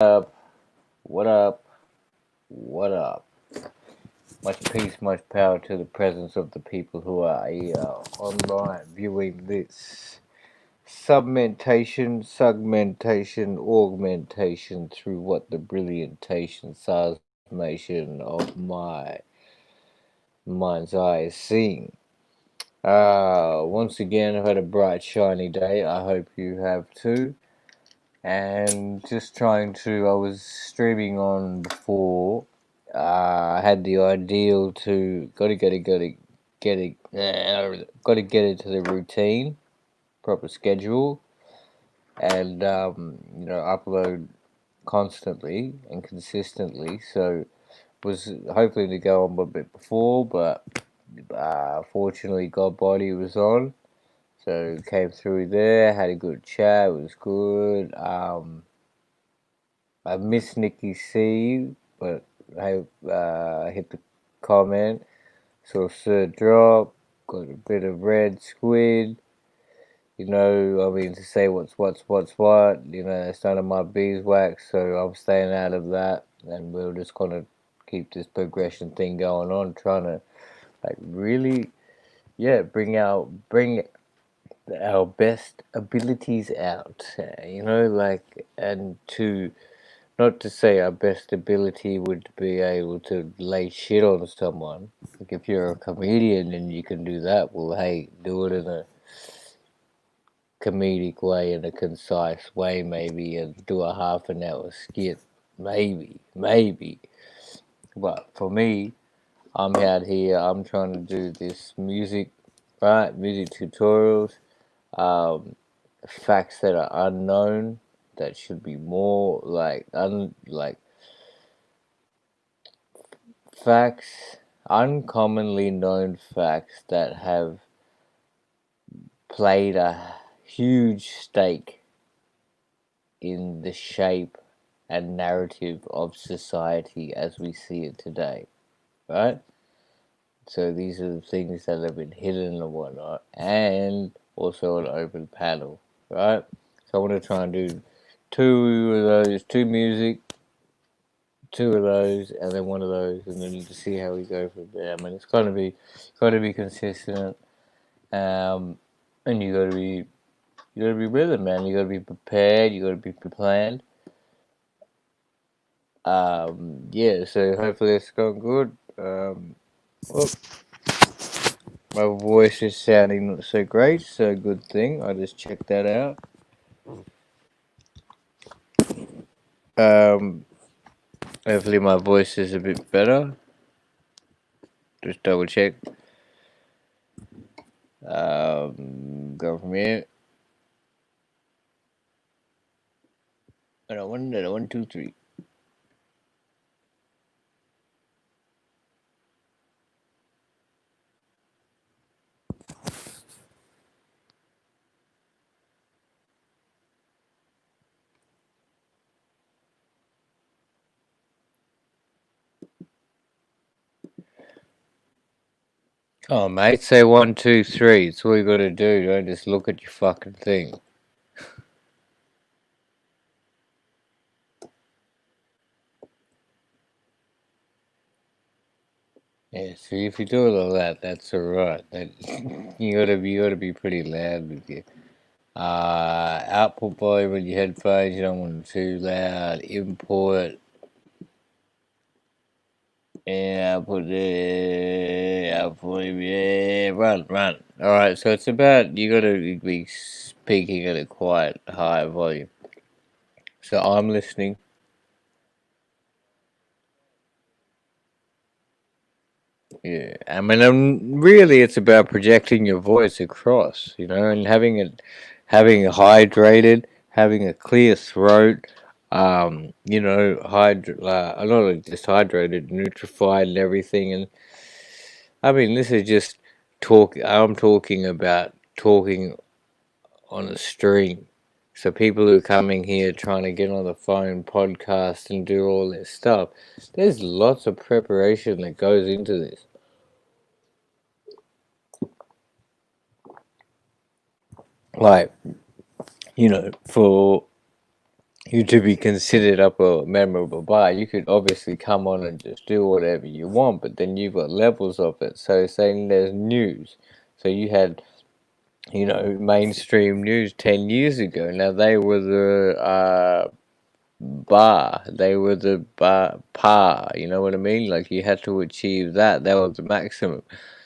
Up? What up? What up? Much peace, much power to the presence of the people who are online viewing this augmentation through what the brilliantation, seismation of my mind's eye is seeing. Once again, I've had a bright, shiny day. I hope you have too. And just trying to, I was streaming on before. I had the ideal to got to get into the routine, proper schedule, and upload constantly and consistently. So was hoping to go on a bit before, but fortunately, God Body was on. So came through there, had a good chat. It was good. I miss Nikki C, but I hit the comment. Saw Sir Drop, got a bit of Red Squid. To say what's what. It's none of my beeswax, so I'm staying out of that. And we're just gonna keep this progression thing going on, trying to really, bring our best abilities out. And to not to say our best ability would be able to lay shit on someone. Like if you're a comedian and you can do that, well, hey, do it in a comedic way, in a concise way, maybe, and do a half an hour skit, maybe. But for me, I'm out here. I'm trying to do this music, right? Music tutorials, um, facts that are unknown that should be more like facts, uncommonly known facts that have played a huge stake in the shape and narrative of society as we see it today, right? So these are the things that have been hidden and whatnot, and also an open panel, right? So I want to try and do two music, two of those, and then one of those, and then to see how we go from there. I mean, it's got to be consistent, and you got to be with it, man. You got to be prepared. You got to be planned. Yeah. So hopefully it's going good. Well, my voice is sounding not so great, so good thing. I just checked that out. Um, Hopefully my voice is a bit better. Just double check. Go from here. One, two, three. Oh, mate, say one, two, three. It's all you gotta do. Don't just look at your fucking thing. Yeah, see, if you do it like that, that's alright. That you gotta be pretty loud with you. Output volume with your headphones. You don't want them too loud. Input. Yeah, output. Yeah, run. All right, so it's about you gotta be speaking at a quiet, high volume. So I'm listening. Yeah, I mean, really, it's about projecting your voice across, and having hydrated, having a clear throat, not only just hydrated, nutrified and everything. And I mean, this is just talk. I'm talking about talking on a stream. So people who are coming here trying to get on the phone, podcast, and do all this stuff, there's lots of preparation that goes into this. Like, for you to be considered up a memorable bar, you could obviously come on and just do whatever you want, but then you've got levels of it. So saying there's news. So you had, mainstream news 10 years ago. Now they were the bar. They were the par. You know what I mean? Like you had to achieve that. That was the maximum.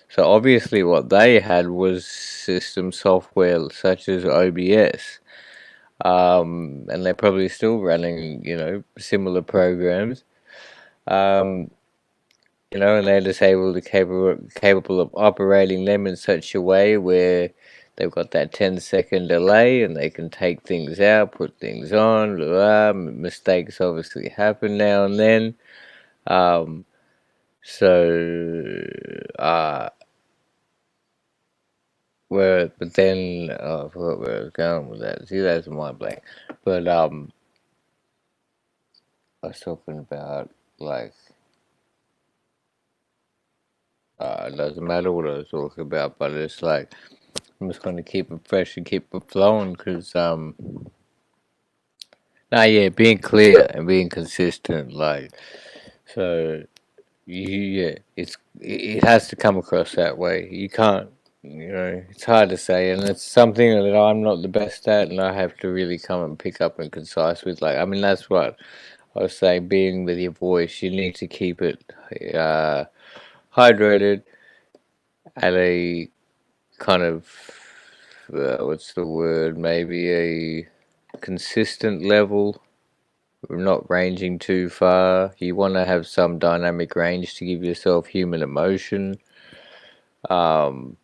So obviously what they had was system software such as OBS. And they're probably still running, similar programs. Um, and they're just capable of operating them in such a way where they've got that 10-second delay and they can take things out, put things on, blah, blah. Mistakes obviously happen now and then. Um, so, but then, I forgot where I was going with that. See, that's my blank. But, I was talking about, like, it doesn't matter what I was talking about, but it's like, I'm just going to keep it fresh and keep it flowing because, nah, yeah, being clear and being consistent, like, so, yeah, it has to come across that way. You can't, it's hard to say, and it's something that I'm not the best at, and I have to really come and pick up and concise with. Like, I mean, that's what I was saying, being with your voice, you need to keep it hydrated at a kind of what's the word? Maybe a consistent level, not ranging too far. You want to have some dynamic range to give yourself human emotion. Um,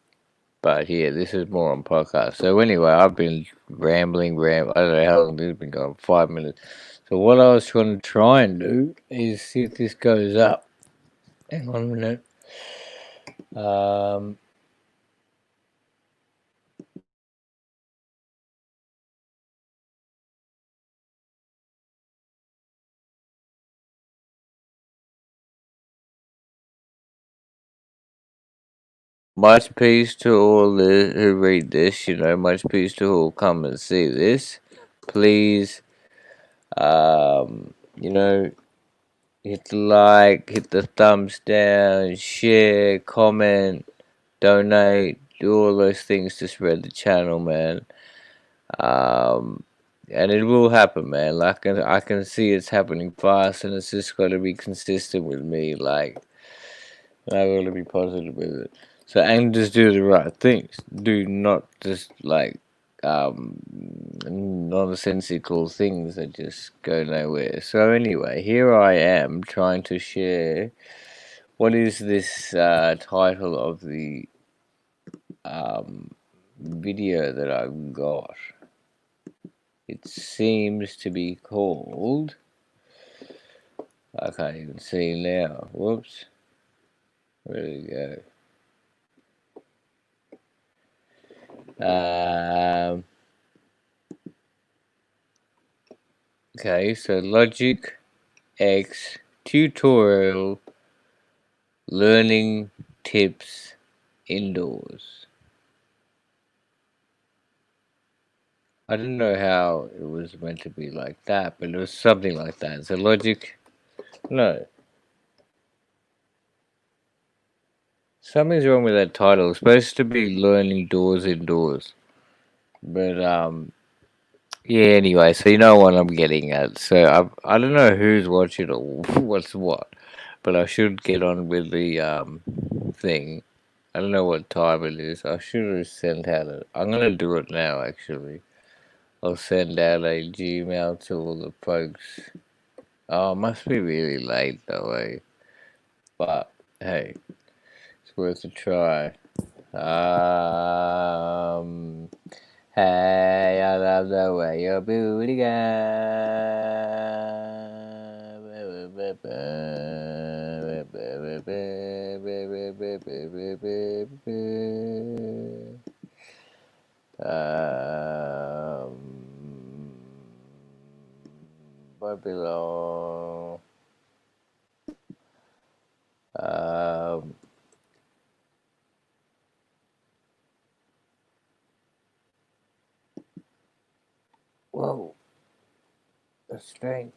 but yeah, this is more on podcast. So anyway, I've been rambling. I don't know how long this has been going. 5 minutes. So what I was trying to try and do is see if this goes up. Hang on a minute. Um, Much peace to all who read this, much peace to who will come and see this. Please, you know, hit the like, hit the thumbs down, share, comment, donate, do all those things to spread the channel, man. Um, and it will happen, man. Like I can see it's happening fast, and it's just got to be consistent with me. Like I got to be positive with it. So and just do the right things. Do not just like nonsensical things that just go nowhere. So anyway, here I am trying to share what is this title of the video that I've got. It seems to be called. I can't even see now. Whoops. Where did it go? Okay, so Logic X tutorial learning tips indoors. I didn't know how it was meant to be like that, but it was something like that. So Logic, no, something's wrong with that title. It's supposed to be learning doors indoors, but yeah. Anyway, so you know what I'm getting at. So I don't know who's watching or what's what, but I should get on with the thing. I don't know what time it is. I should have sent out a. I'm gonna do it now. Actually, I'll send out a Gmail to all the folks. Oh, it must be really late though, eh? But hey, it's worth a try. Um, hey, I love the way your booty goes. Um, Babylon. Um, Whoa. That's strange.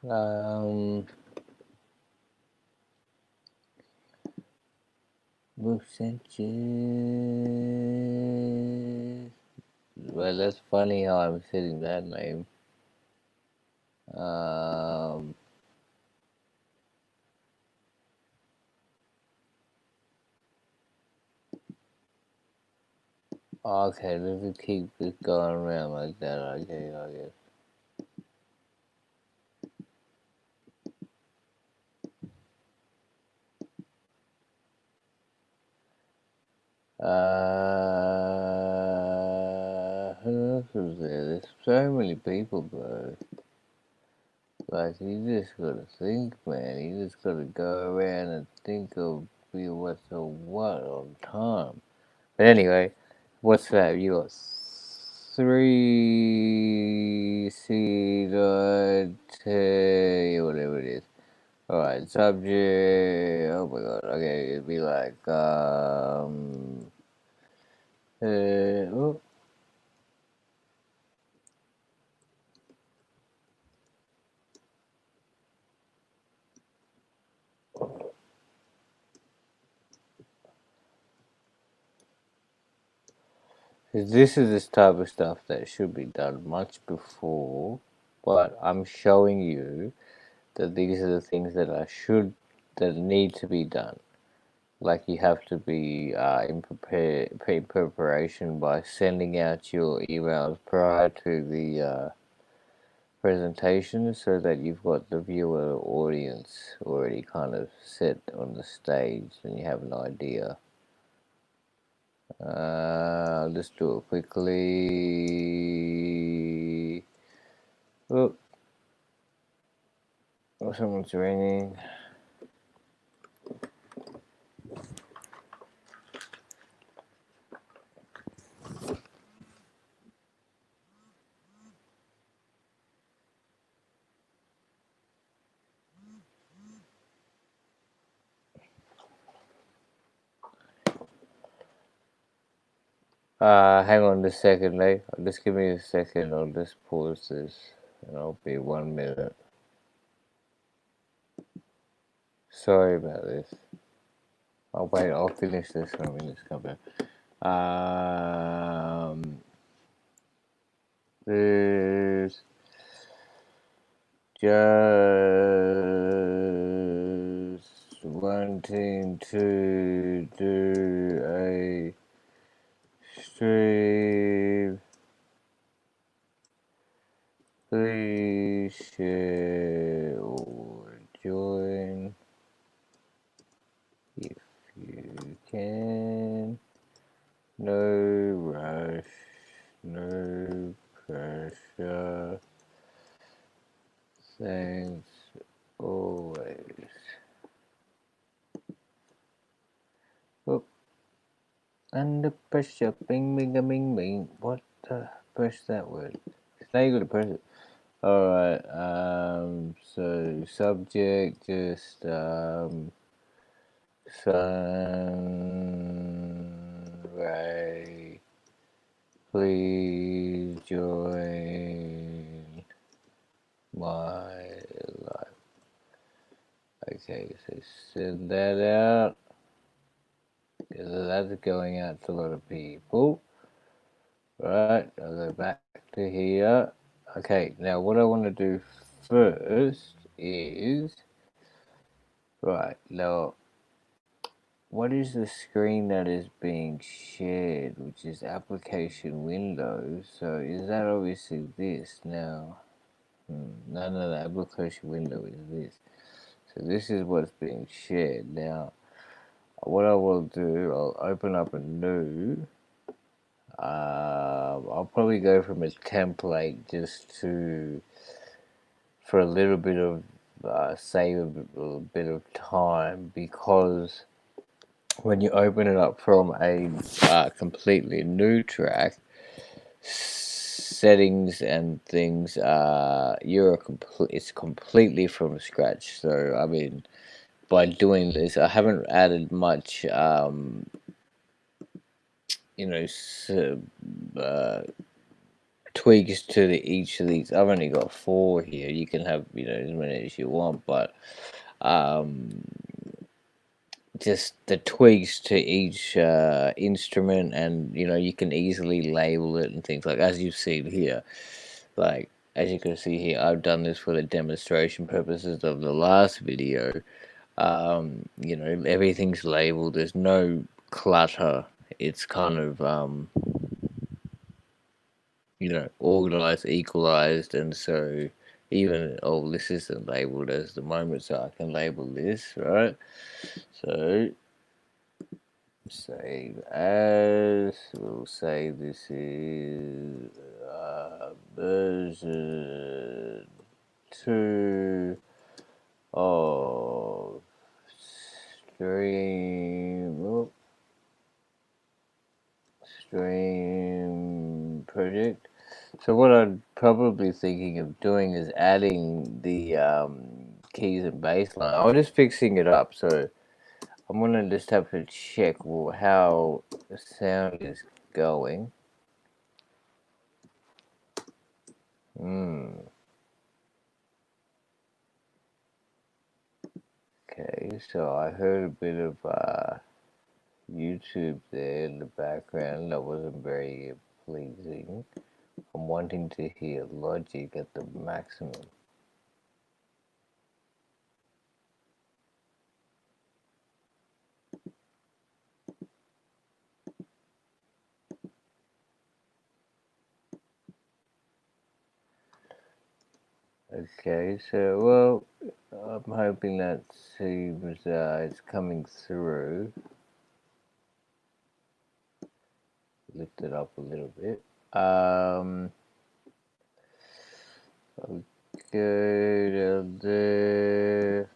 Move Sanchez. Well, that's funny how I'm saying that name. Okay, let's just keep this going around like that. Okay, I guess. Who else was there? There's so many people, bro. Like, you just gotta think, man. You just gotta go around and think of what's a what all the time. But anyway, what's that? You got 3 C dot whatever it is. Alright, subject. Oh my god. Okay, it'd be like, oh. This is this type of stuff that should be done much before, but I'm showing you that these are the things that need to be done. Like you have to be in preparation by sending out your emails prior to the presentation, so that you've got the viewer audience already kind of set on the stage, and you have an idea. I'll just do it quickly. Oh, someone's ringing. Hang on a second, mate. Just give me a second. I'll just pause this, and I'll be 1 minute. Sorry about this. I'll wait. I'll finish this when we just come back. There's just wanting to do a stream. Please share or join if you can. No rush, no pressure. Thanks always. Oh, under pressure, bing, bing, bing, bing. What the? Press that word. Now you gotta press it. Alright, so subject, just, sun, ray, please join my life. Okay, so send that out. That's going out to a lot of people. Right, I'll go back to here. Okay, now what I want to do first is, right, now what is the screen that is being shared, which is application window? So is that obviously this now? No, the application window is this. So this is what's being shared. Now, what I will do, I'll open up a new. I'll probably go from a template just for a little bit of save a bit of time, because when you open it up from a completely new track, settings and things, it's completely from scratch. So I mean, by doing this, I haven't added much, you know, tweaks to each of these. I've only got 4 here. You can have, you know, as many as you want, but um, just the tweaks to each instrument, and you know, you can easily label it and things like, as you've seen here. Like, as you can see here, I've done this for the demonstration purposes of the last video. You know, everything's labeled. There's no clutter. It's kind of you know, organized, equalized, and so even, oh, this isn't labeled as the moment, so I can label this, right? So save as, we'll say this is version 2 of stream project. So what I'm probably thinking of doing is adding the keys and bassline. I'm just fixing it up, so I'm gonna just have to check how the sound is going. Okay, so I heard a bit of YouTube there in the background. That wasn't very pleasing. I'm wanting to hear Logic at the maximum. Okay, so, well, I'm hoping that seems it's coming through. Lift it up a little bit. Okay, down there.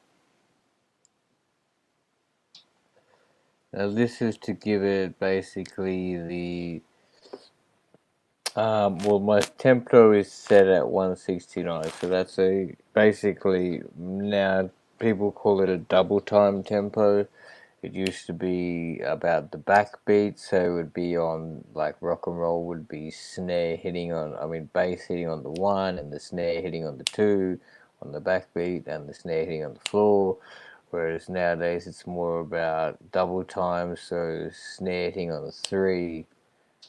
Now this is to give it basically the well, my tempo is set at 169, so that's basically, now people call it a double time tempo. It used to be about the backbeat, so it would be on, like, rock and roll would be snare hitting on, I mean, bass hitting on the 1 and the snare hitting on the 2 on the backbeat and the snare hitting on the floor. Whereas nowadays it's more about double time, so snare hitting on the 3,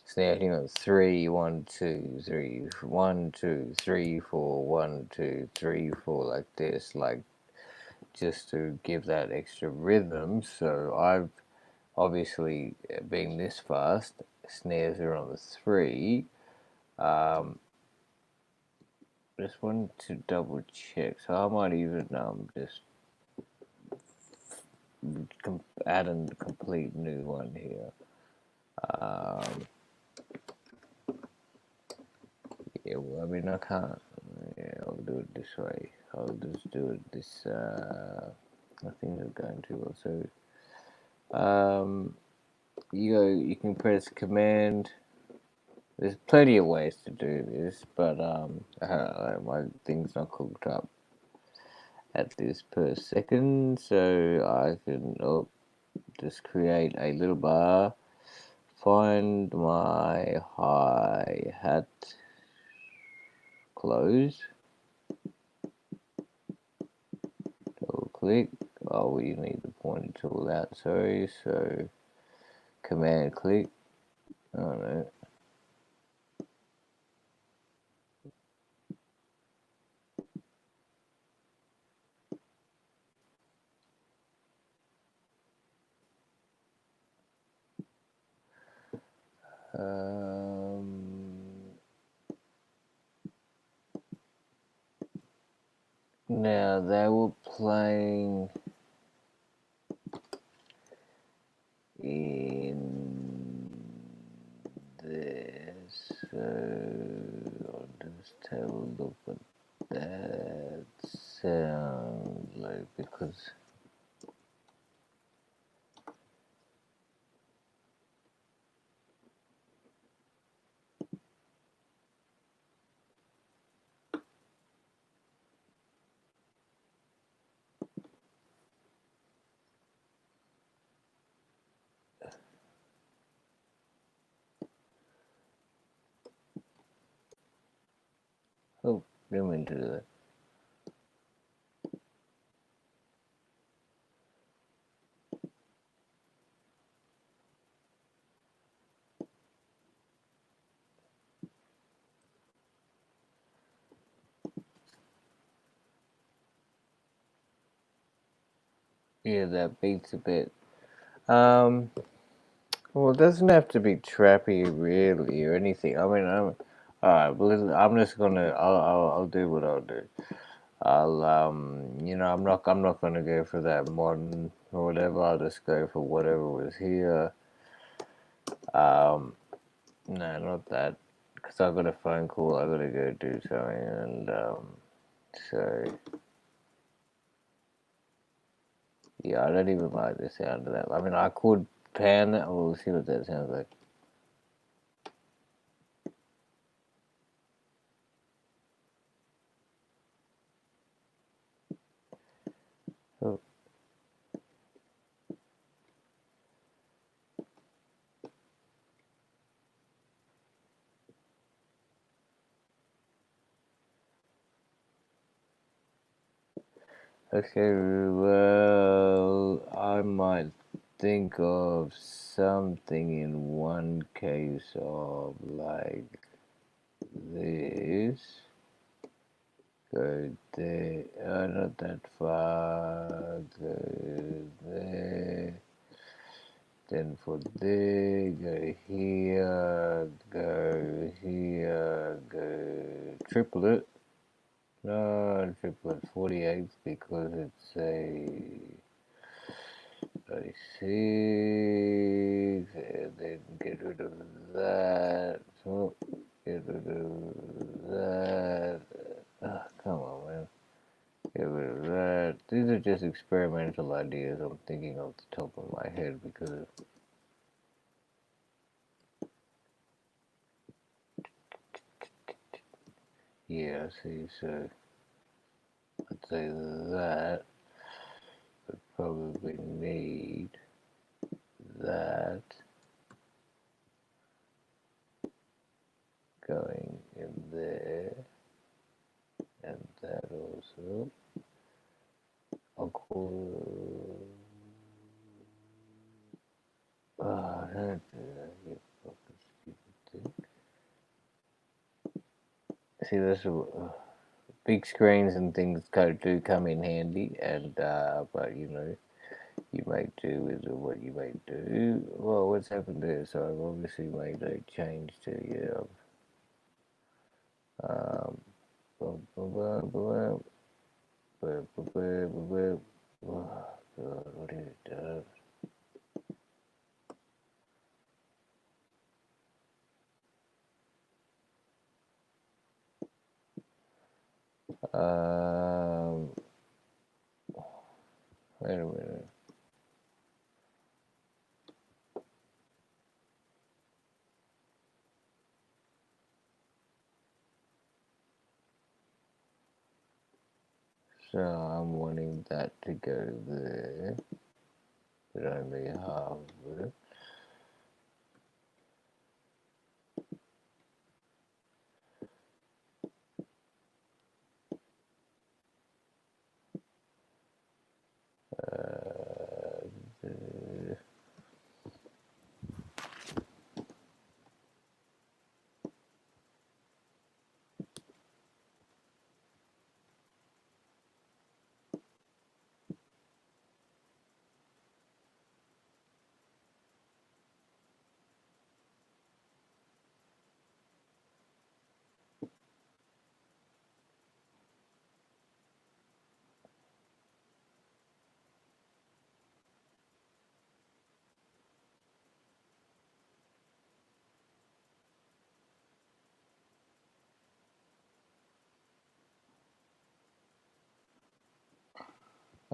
snare hitting on 3, 1, 2, 3, 1, 2, 3, 4, 1, 2, 3, 4, like this, like, just to give that extra rhythm. So I've obviously, being this fast, snares are on the 3. Just wanted to double check, so I might even just add a complete new one here. Yeah, well, I mean, I can't. Yeah, I'll do it this way. I'll just do it this. I think it's going to also. You can press Command. There's plenty of ways to do this, but my thing's not cooked up at this per second, so I can just create a little bar. Find my hi-hat, close, double click. Oh, we need the pointer tool out, sorry, so command click. Oh no. Now they were playing in this, so I'll just have a look at that sound like, because Oh, didn't mean to do that. Yeah, that beats a bit. Well, it doesn't have to be trappy, really, or anything. I mean, alright. Well, listen, I'm just gonna, I'll do what I'll do. I'm not gonna go for that modern or whatever. I'll just go for whatever was here. No, not that, because I've got a phone call. I gotta go do something, and so yeah, I don't even like the sound of that. I mean, I could pan that. We'll see what that sounds like. Oh. Okay, well, I might think of something in one case of like this. Go there, not that far, go there. Then for there, go here, go triplet. No, triplet 48 because it's a 36, and then get rid of that. So get rid of that. Come on, man. Get rid of that. These are just experimental ideas I'm thinking off the top of my head because yeah, see, so I'd say that would probably need that going in there and that also. I'll call. Don't do that, you fucking stupid thing. See, this big screens and things do come in handy, and but you make do with what you make do. Well, what's happened there? So I've obviously made a change to um, blah, blah, blah, blah, blah, blah, blah, blah, blah. Oh, God, what is it? Wait a minute. So I'm wanting that to go there, but only half of it.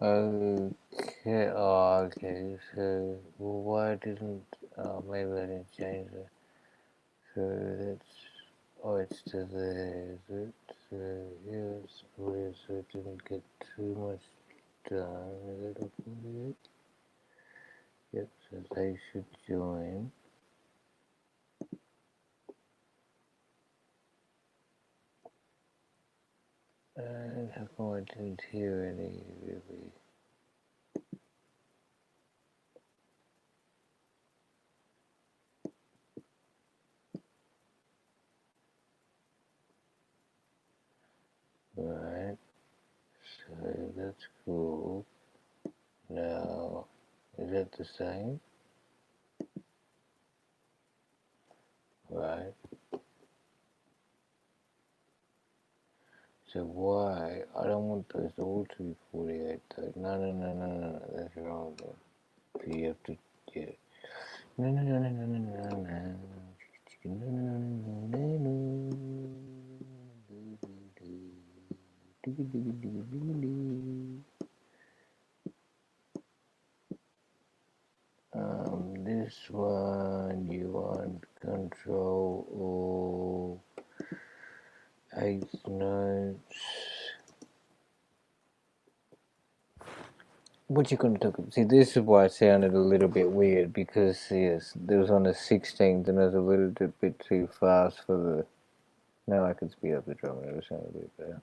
Okay, oh, okay, so, well, why didn't, maybe I didn't change it. So that's, oh, it's to there, is it? So here's where, so it didn't get too much done. Is it a 48? Yep, so they should join. And how come I didn't hear any really? Right, so that's cool. Now, is that the same? Right. So why? I don't want those all to be 48 though. No, that's wrong then. So you have to, yeah. No. This one you want control all eighth notes. What you gonna talk about? See, this is why it sounded a little bit weird because yes, there was on the 16th and it was a little bit too fast for the. Now I can speed up the drum and it'll sound a bit better.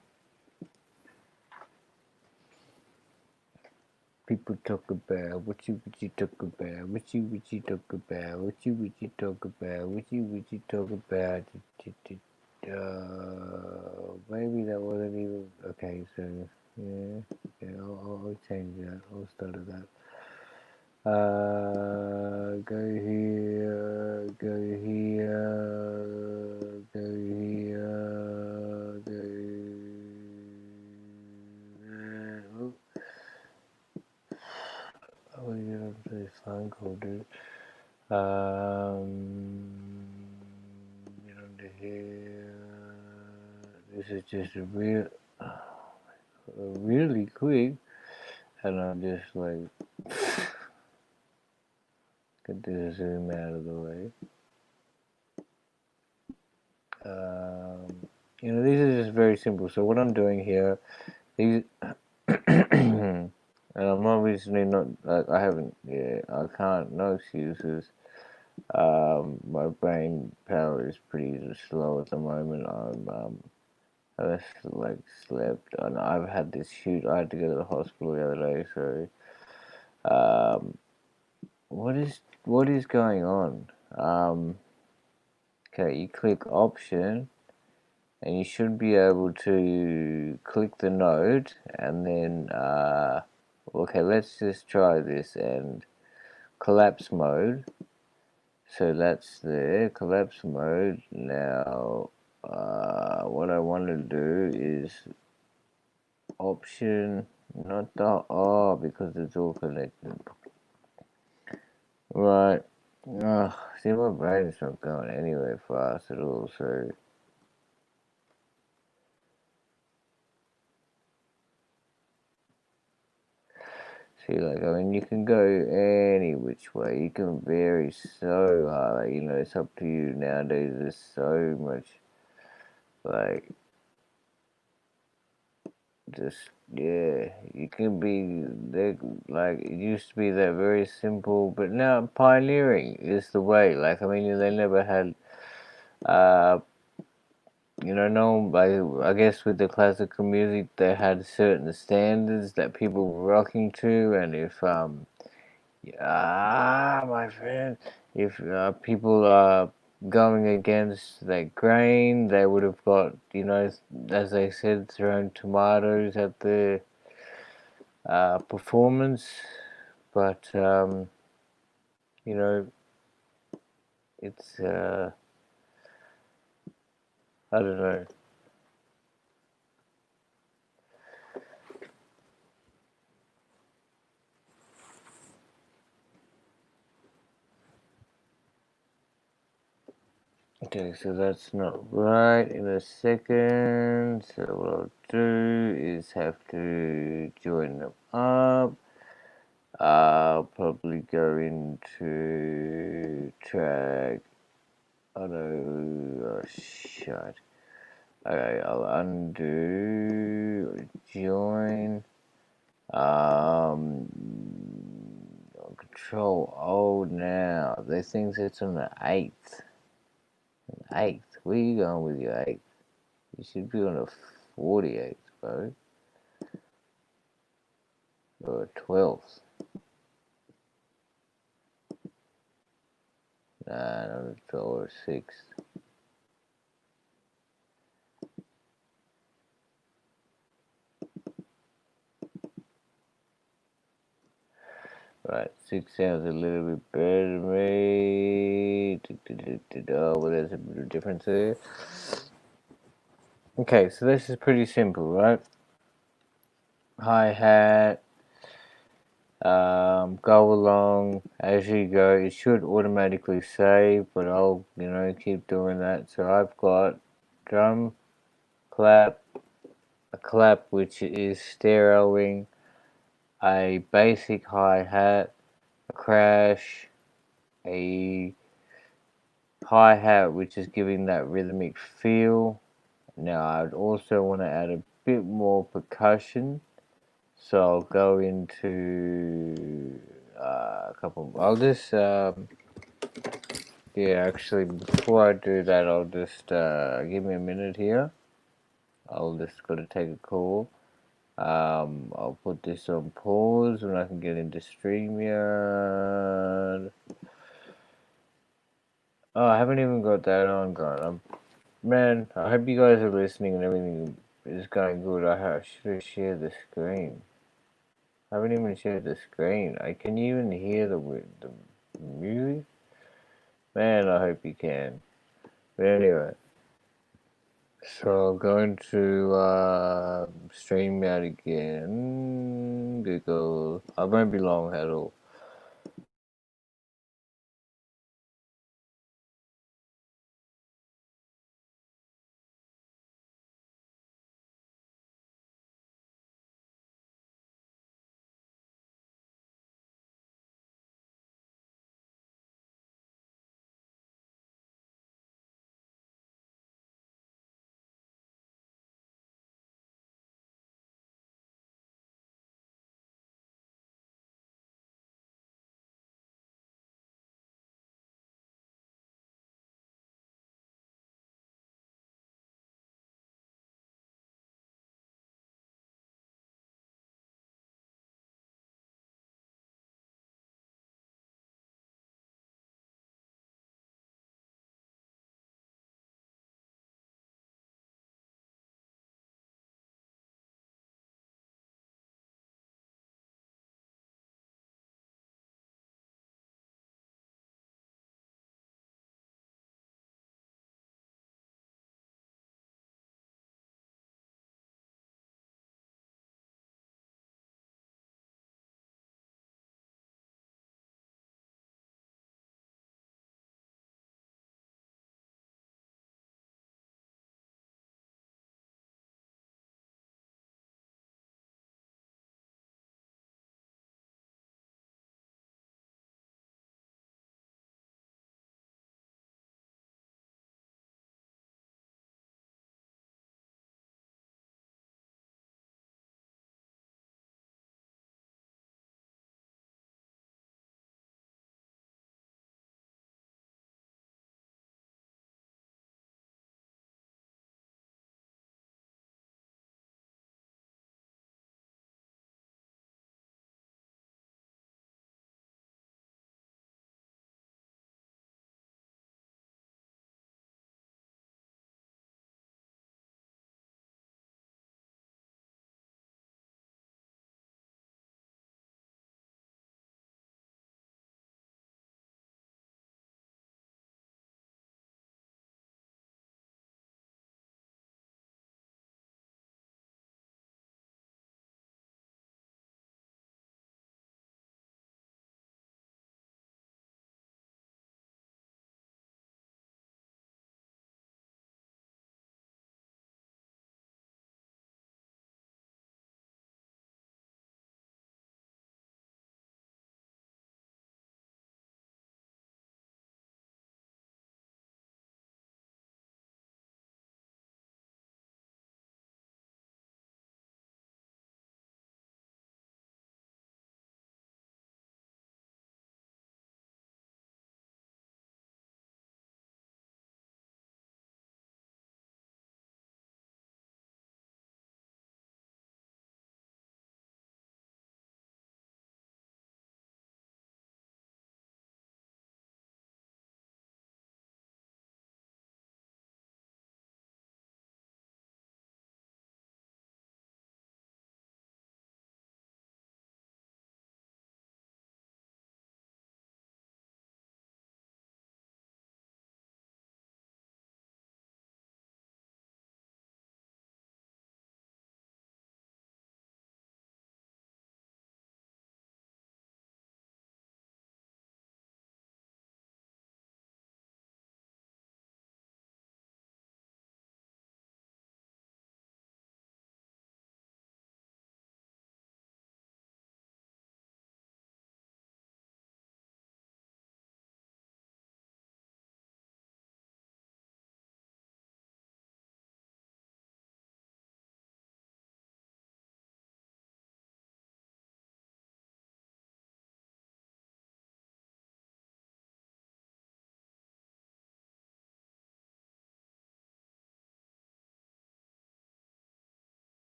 People talk about what you talk about, what you talk about, what you talk about, what you talk about. Maybe that wasn't even okay. So yeah, I'll change that. I'll start at that. Go here, go here, go here, go. Oh, oh, you don't play phone call, dude. Get under here. This is just really quick, and I'm just like. Get this zoom out of the way. These are just very simple. So what I'm doing here, these, and I'm obviously not. I haven't. Yeah, I can't. No excuses. My brain power is pretty slow at the moment. I just like slept, and I've had this huge. I had to go to the hospital the other day. So, what is going on? Okay, you click option and you should be able to click the node and then okay, let's just try this and collapse mode. So that's there, collapse mode. Now what I want to do is option, not the because it's all connected. Right. See, my brain's not going anywhere fast at all, so see, like, I mean, you can go any which way. You can vary so hard. Like, it's up to you nowadays. There's so much, like, just, yeah. You can be, like, it used to be that very simple, but now pioneering is the way. Like, I mean, they never had, no, I guess with the classical music, they had certain standards that people were rocking to, and if, my friend, if people are going against that grain, they would have got, as they said, thrown tomatoes at the performance. But, it's, I don't know. Okay, so that's not right in a second. So what I'll do is have to join them up. I'll probably go into track. Oh no, oh shit. Okay, I'll undo, join. Control O now. They think it's on the 8th. Eighth. Where are you going with your eighth? You should be on a 48th. suppose. Or a 12th. Nah, not a 12 or a 6th. Right, 6 sounds a little bit better to me. Oh, well, there's a bit of difference there. Okay, so this is pretty simple, right? Hi-hat, go along as you go. It should automatically save, but I'll, keep doing that. So I've got drum, clap, a clap which is stereoing, a basic hi-hat, a crash, a hi-hat which is giving that rhythmic feel. Now I'd also want to add a bit more percussion, so I'll go into a couple. I'll just yeah, actually before I do that, I'll just give me a minute here. I'll just got to take a call. I'll put this on pause and I can get into StreamYard. Oh, I haven't even got that on, God. Man, I hope you guys are listening and everything is going good. I should have shared the screen. I haven't even shared the screen. Can you even hear the music? Man, I hope you can. But anyway, so I'll go into StreamYard again. Google. I won't be long at all.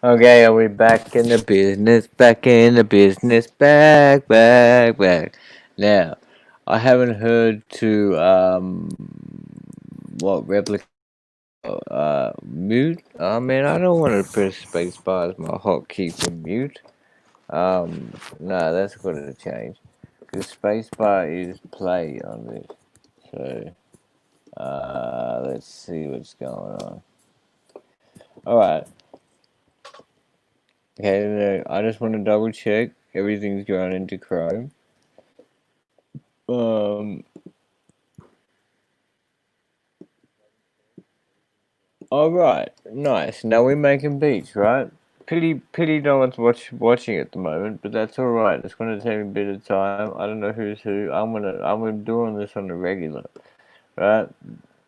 Okay, are we back in the business? Back in the business. Back. Now, I haven't heard to what replicate mute. I mean, I don't want to press spacebar as my hotkey for mute. No, that's gonna change. Because spacebar is play on this. So, let's see what's going on. All right. Okay, I just want to double check everything's going into Chrome. Um. All right. Nice. Now we're making beats, right? Pity no one's watching at the moment, but that's all right. It's gonna take a bit of time. I don't know who's who. I'm doing this on the regular, right?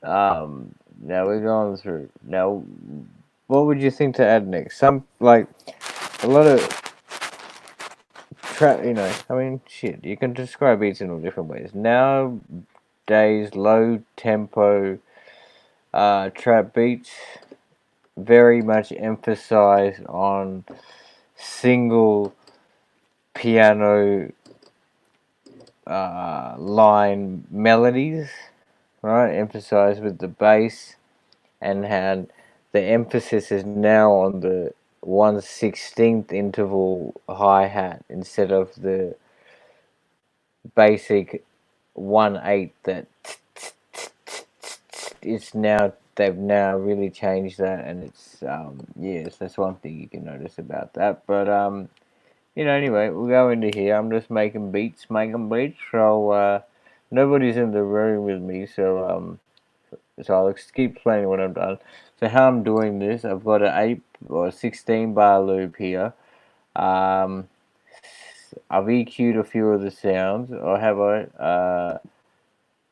Now we're going through. Now, what would you think to add next? Some like a lot of trap. I mean, shit. You can describe beats in all different ways. Nowadays, low tempo, trap beats very much emphasized on single piano line melodies, right? Emphasized with the bass, and had the emphasis is now on the 1/16th interval hi hat instead of the basic 1/8 that it's now they've now really changed that, and it's yes, that's one thing you can notice about that. But anyway, we'll go into here. I'm just making beats. So nobody's in the room with me, so I'll keep playing when I'm done. So how I'm doing this, I've got an 8 or 16 bar loop here. Um, I've EQ'd a few of the sounds, or have I?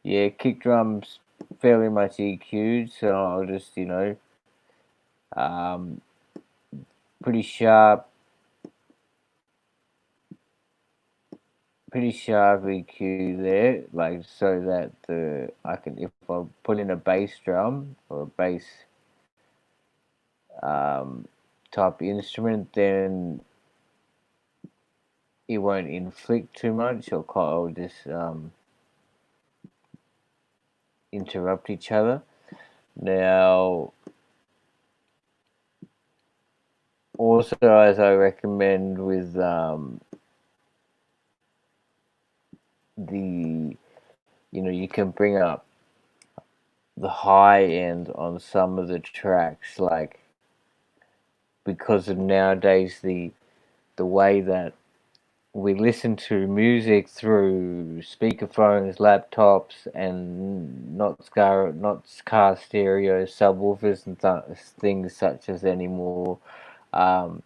Yeah, kick drums fairly much EQ'd, so I'll just um, pretty sharp, EQ there, like so that if I put in a bass drum or a bass type instrument, then it won't inflict too much or just interrupt each other. Now, also as I recommend with the you can bring up the high end on some of the tracks, like because of nowadays the way that we listen to music through speakerphones, laptops, and not car stereo subwoofers and things such as anymore. Um,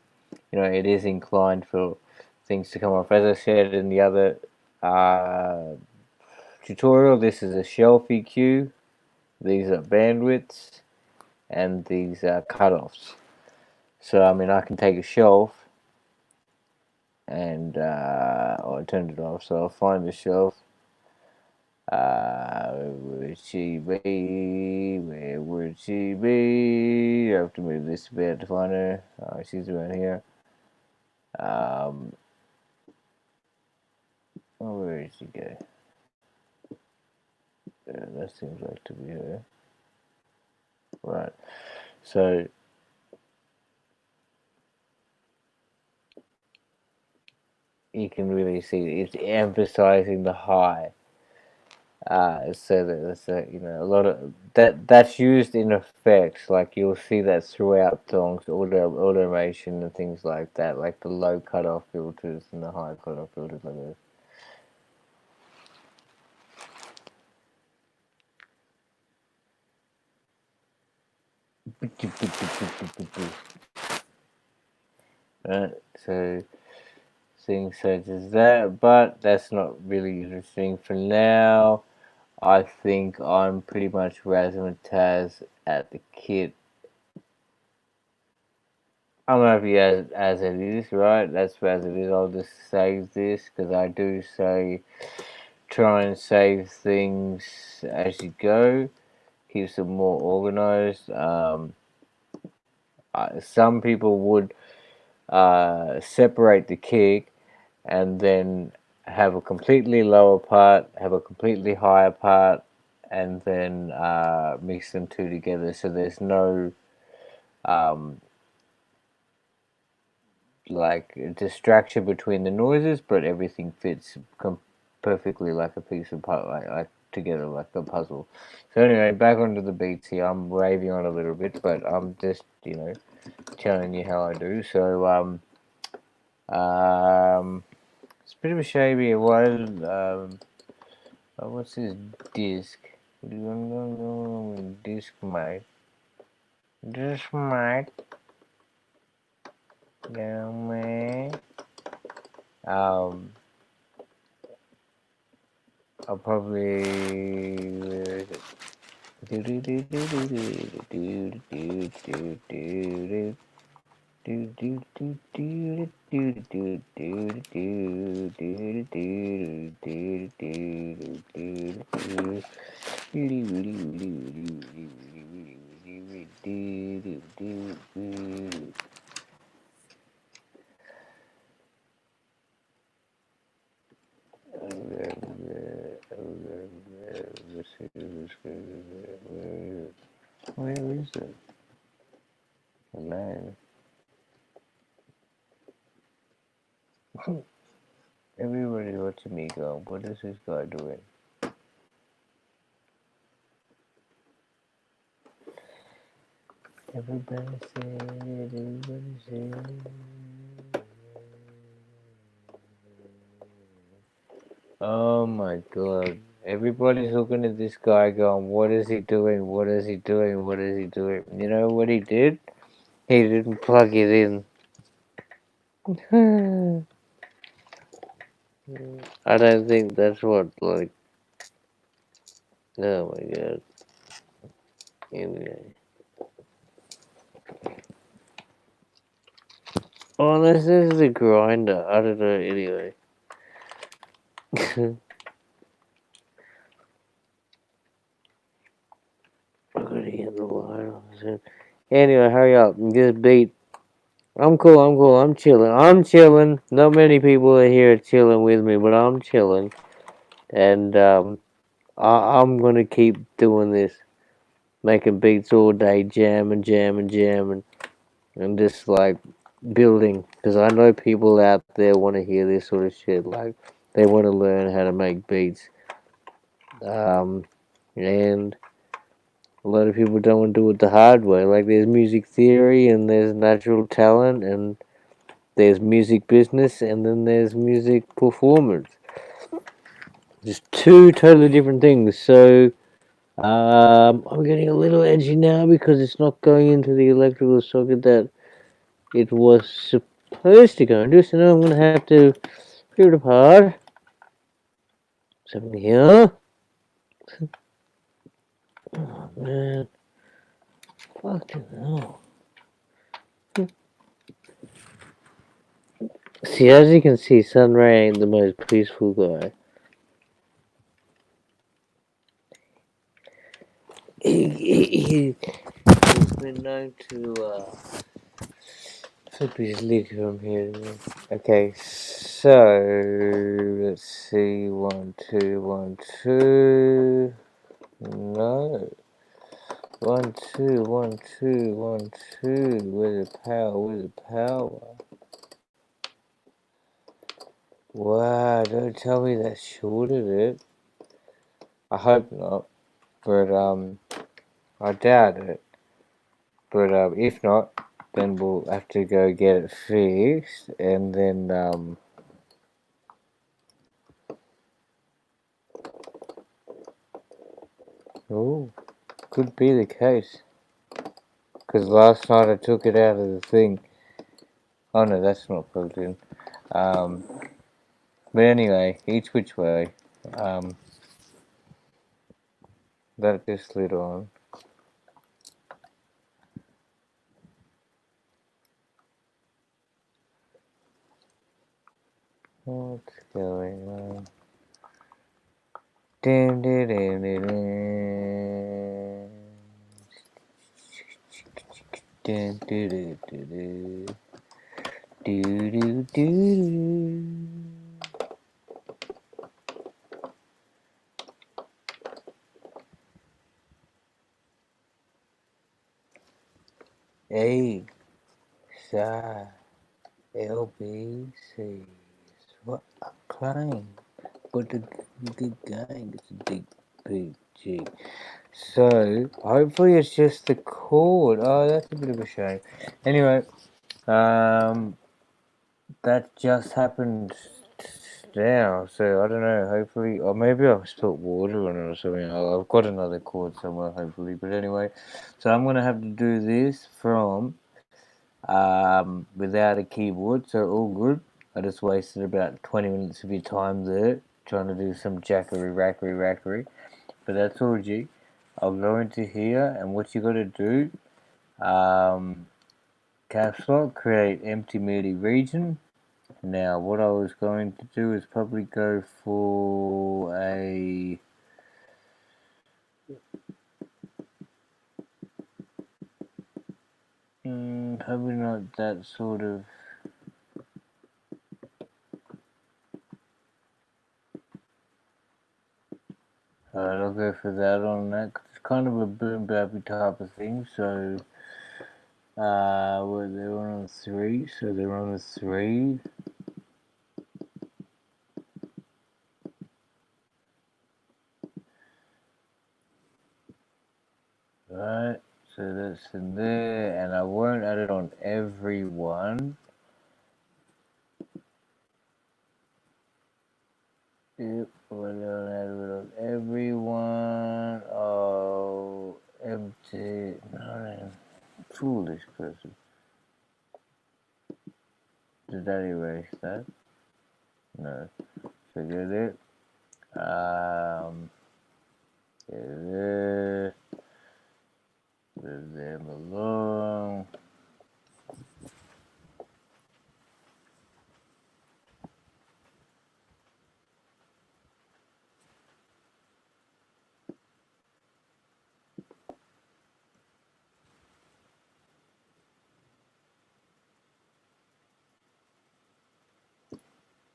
it is inclined for things to come off. As I said in the other uh, tutorial, this is a shelf EQ. These are bandwidths, and these are cutoffs. So I mean, I can take a shelf and I turned it off, so I'll find the shelf. Where would she be? Where would she be? I have to move this a bit to find her. Oh, she's around here. Um, where did she go? That seems like to be her. Right. So you can really see it's emphasizing the high. So that's a lot of that's used in effects. Like you'll see that throughout songs, automation and things like that, like the low cutoff filters and the high cutoff filters, like this. Right, so things such as that, but that's not really interesting for now. I think I'm pretty much razzmatazz at the kit. I'm happy as it is, right? That's as it is. I'll just save this because I do say try and save things as you go. Keeps them more organized. Some people would separate the kick and then have a completely lower part, have a completely higher part, and then mix them two together. So there's no like distraction between the noises, but everything fits perfectly like a piece of like together like a puzzle. So anyway, back onto the beats here. I'm raving on a little bit, but I'm just telling you how I do. So it's a bit of a shame here. What's this disc? Disc mate. Disc mate. Yeah, man. I'll probably. Where is it? Where is it? Man. Everybody's watching me go, what is this guy doing? Everybody said. Oh my god. Everybody's looking at this guy going, what is he doing? What is he doing? What is he doing? You know what he did? He didn't plug it in. I don't think that's what, like, oh my god. Anyway. Oh, this is the grinder. I don't know, anyway. I'm gonna get the light on soon. Anyway, hurry up and just beat. I'm cool, I'm chilling. Not many people are here chilling with me, but I'm chilling. And I'm gonna keep doing this. Making beats all day, jamming, and just like building. Because I know people out there want to hear this sort of shit. Like, they want to learn how to make beats. And a lot of people don't want to do it the hard way. Like, there's music theory, and there's natural talent, and there's music business, and then there's music performance. Just two totally different things. So, I'm getting a little edgy now because it's not going into the electrical socket that it was supposed to go into. So now I'm going to have to peel it apart. Something here. Oh, man. Fucking hell. See, as you can see, Sunray ain't the most peaceful guy. He's been known to flip his lid from here. Okay, so let's see. 1, 2, 1, 2. No. 1, 2, 1, 2, 1, 2. Where's the power? Where's the power? Wow, don't tell me that shorted it. I hope not, but I doubt it. But if not, then we'll have to go get it fixed, and then oh, could be the case. Because last night I took it out of the thing. Oh no, that's not plugged in. Um, but anyway, each which way. Um, that just slid on. What's going on? Dun, dun, dun, dun, dun. Do do do do do do do do. A side LBC. What a claim. But the good gang is a big G. So hopefully it's just the chord. Oh, that's a bit of a shame. Anyway, that just happened now. So I don't know. Hopefully, or maybe I've spilled water on it or something. I've got another chord somewhere. Hopefully, but anyway, so I'm gonna have to do this from without a keyboard. So all good. I just wasted about 20 minutes of your time there trying to do some jackery rackery. But that's all G. I'll go into here and what you gotta do, caps lock, create empty MIDI region. Now what I was going to do is probably go for a probably not that sort of. Alright, I'll go for that on that. Cause it's kind of a boom bappy type of thing. So well, they're on a 3, so they're on a 3. Right, so that's in there, and I won't add it on every one. Yep, we're gonna add it on every one. Oh, empty. No, foolish person. Did that erase that? No. So get it. Get it. Leave them alone.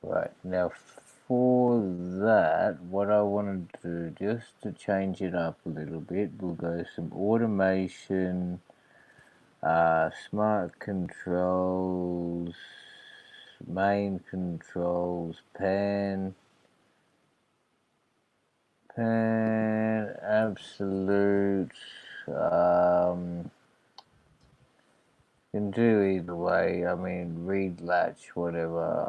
Right, now for that, what I want to do, just to change it up a little bit, we'll go some automation, smart controls, main controls, pan, absolute, can do either way. I mean, read latch, whatever.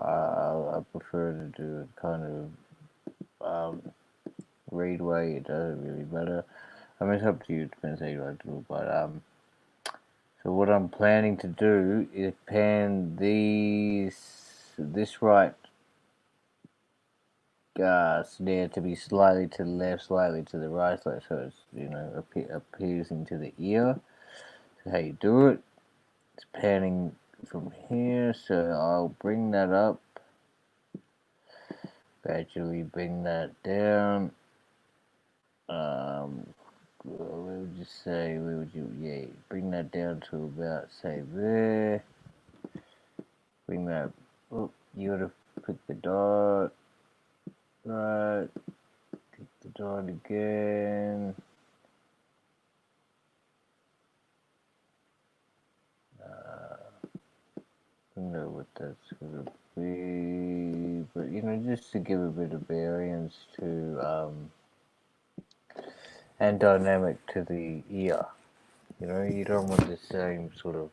I prefer to do it kind of read way. It doesn't really matter. I mean, it's up to you. It depends how you like to do it. But so what I'm planning to do is pan this right snare to be slightly to the left, slightly to the right, so it's appeasing to the ear. So how you do it? It's panning from here, so I'll bring that up, gradually bring that down. What would you say? Where would you, bring that down to about, say, there. Bring that, oh, you gotta pick the dot, right, pick the dot again. I don't know what that's gonna be, but just to give a bit of variance to and dynamic to the ear. You don't want the same sort of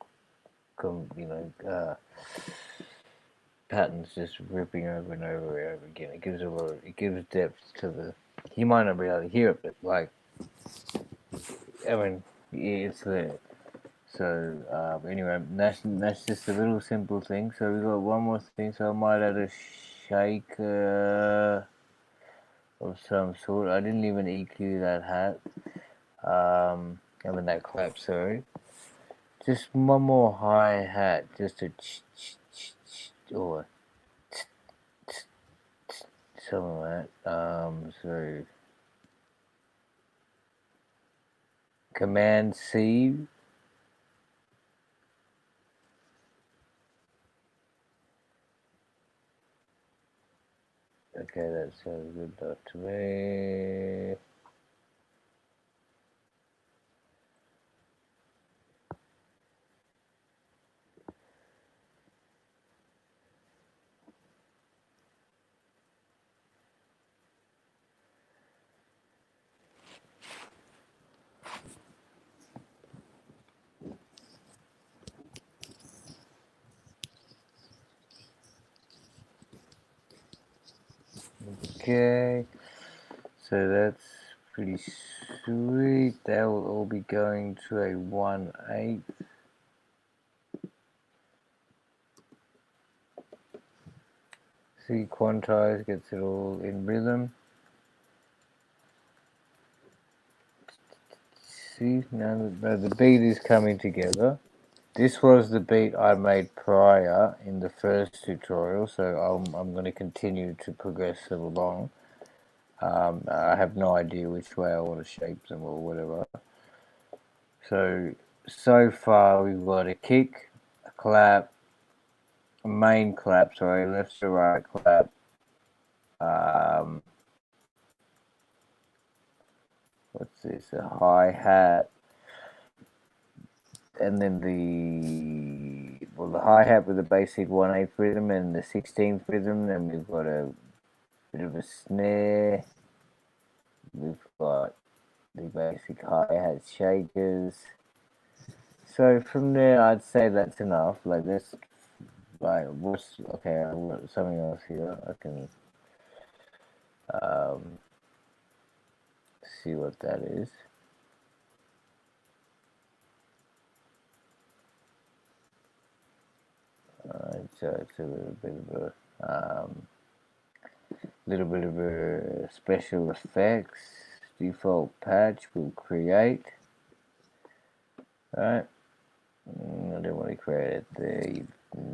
patterns just ripping over and over and over again. It gives depth to the. You might not be able to hear it, but I mean, it's there. So anyway, that's just a little simple thing. So we got one more thing. So I might add a shaker of some sort. I didn't even EQ that hat. I mean that clap. Sorry. Just one more hi hat, just a or something like that. So Command C Okay, that sounds good enough to me. Okay, so that's pretty sweet. That will all be going to a 1/8. See, quantize gets it all in rhythm. See, now the beat is coming together. This was the beat I made prior in the first tutorial, so I'm going to continue to progress it along. I have no idea which way I want to shape them or whatever. So far we've got a kick, a clap, a main clap, sorry, left to right clap, what's this, a hi-hat, and then the hi-hat with the basic 1/8 rhythm and the 16th rhythm, then we've got a bit of a snare, we've got the basic hi-hat shakers. So from there, I'd say that's enough. Like this, like what's okay? I've got something else here. I can see what that is. So it's a little bit of a special effects default patch will create. Right. I didn't want to create the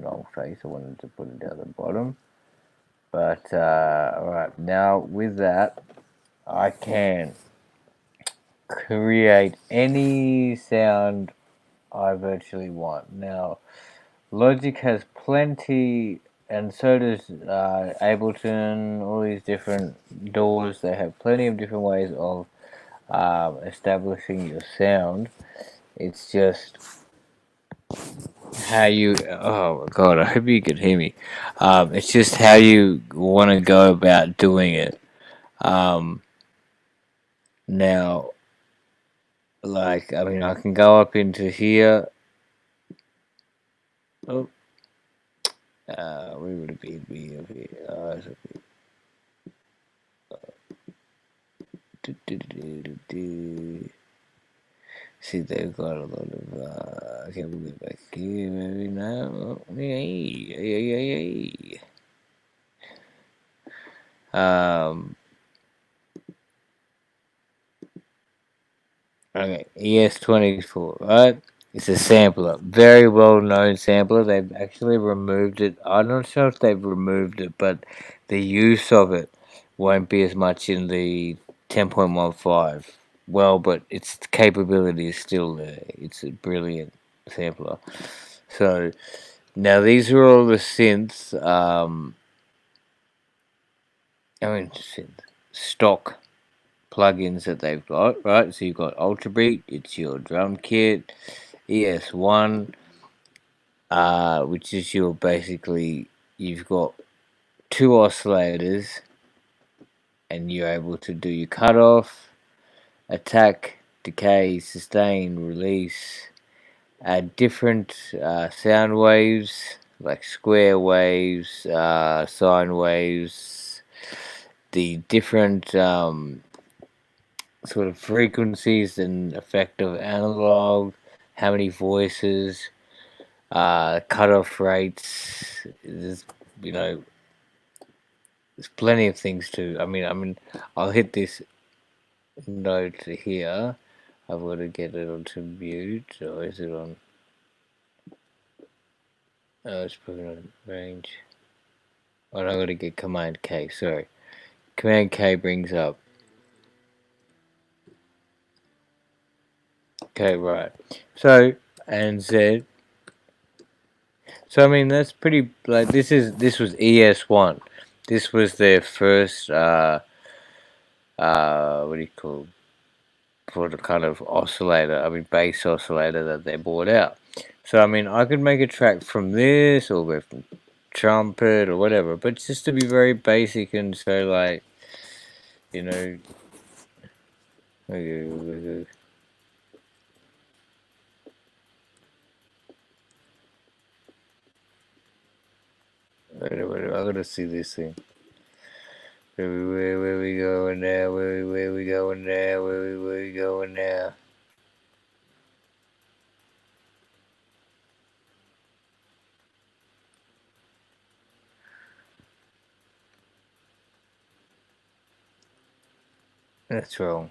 long face. I wanted to put it down the bottom. But alright, now with that, I can create any sound I virtually want. Now, Logic has plenty, and so does Ableton, all these different doors. They have plenty of different ways of establishing your sound. It's just how you, oh my god, I hope you can hear me. It's just how you want to go about doing it. Now, like, I mean, I can go up into here. Oh, where would it be? Up here. See, they've got a lot of. Okay, we'll get back here. Maybe now. Hey. Okay, ES24, right? It's a sampler, very well known sampler. They've actually removed it. I'm not sure if they've removed it, but the use of it won't be as much in the 10.15. Well, but its capability is still there. It's a brilliant sampler. So now these are all the synths. Synth stock plugins that they've got, right? So you've got Ultrabeat, it's your drum kit, ES1, which is your basically, you've got two oscillators and you're able to do your cutoff, attack, decay, sustain, release, add different sound waves like square waves, sine waves, the different sort of frequencies and effect of analog, how many voices, cutoff rates. There's, you know, there's plenty of things to. I'll hit this note here. I've got to get it onto mute, or is it on? Oh, it's probably on range. Oh, I've got to get Command K. Sorry, Command K brings up. Okay, right. So and Z. So I mean that's pretty, like this was ES1. this was their first what do you call, for the kind of oscillator, I mean bass oscillator that they brought out. So I mean I could make a track from this or go from trumpet or whatever, but just to be very basic and so like, you know, whatever, I gotta see this thing. Where we going now? Where we going now? Where we going now? That's wrong.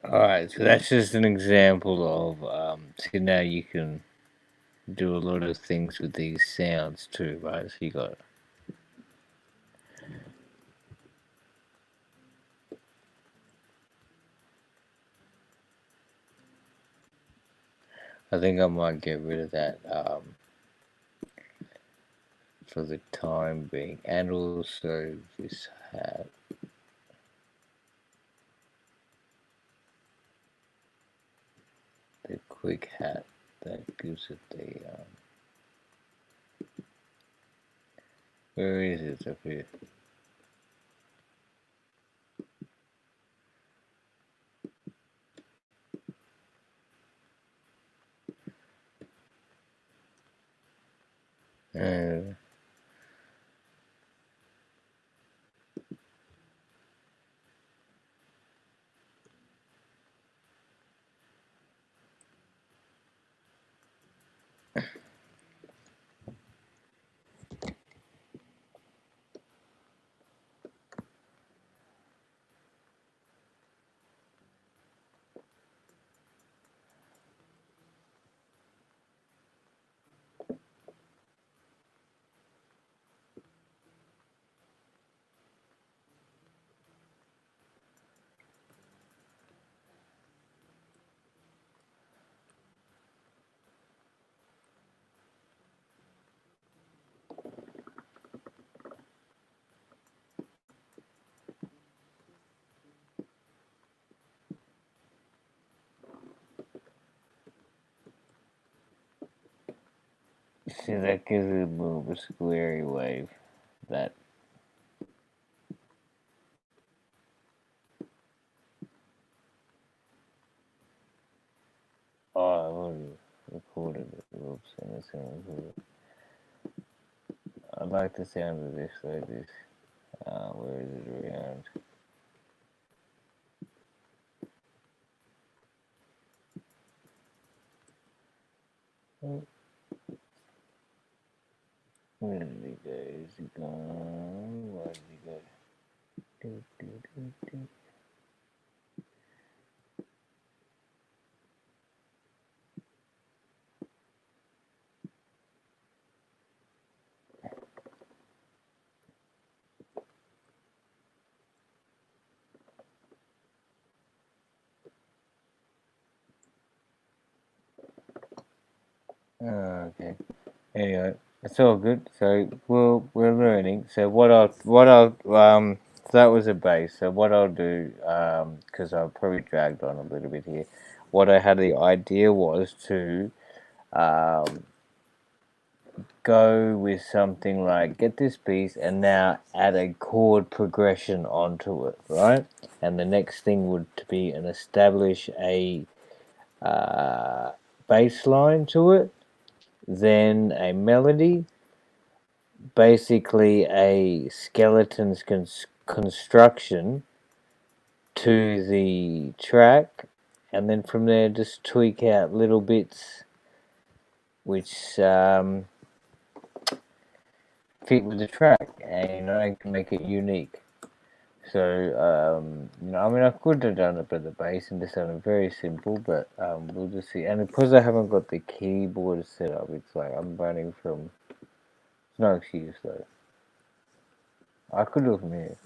Alright, so that's just an example of, see now you can do a lot of things with these sounds too, right? So you got, I think I might get rid of that for the time being, and also this hat. The quick hat that gives it the where is it up here? Uh, See, that gives it a little bit squarey wave. That. Oh, I already recorded it. Oops, and it's gonna. I like the sound of this like this. Where is it around? Oh, where did he go? Is he gone? Where did he go? Do, do, do, do. Oh, okay. Anyway, it's all good. So we're learning. So so that was a base. So what I'll do, because I've probably dragged on a little bit here, what I had the idea was to um, go with something like get this piece and now add a chord progression onto it, right? And the next thing would be an establish a bass line to it, then a melody, basically a skeleton's construction to the track, and then from there just tweak out little bits which fit with the track, and make it unique. So I mean, I could have done it by the bass and just done it very simple, but we'll just see. And because I haven't got the keyboard set up, it's like I'm running from. It's no excuse though. I could do it from here.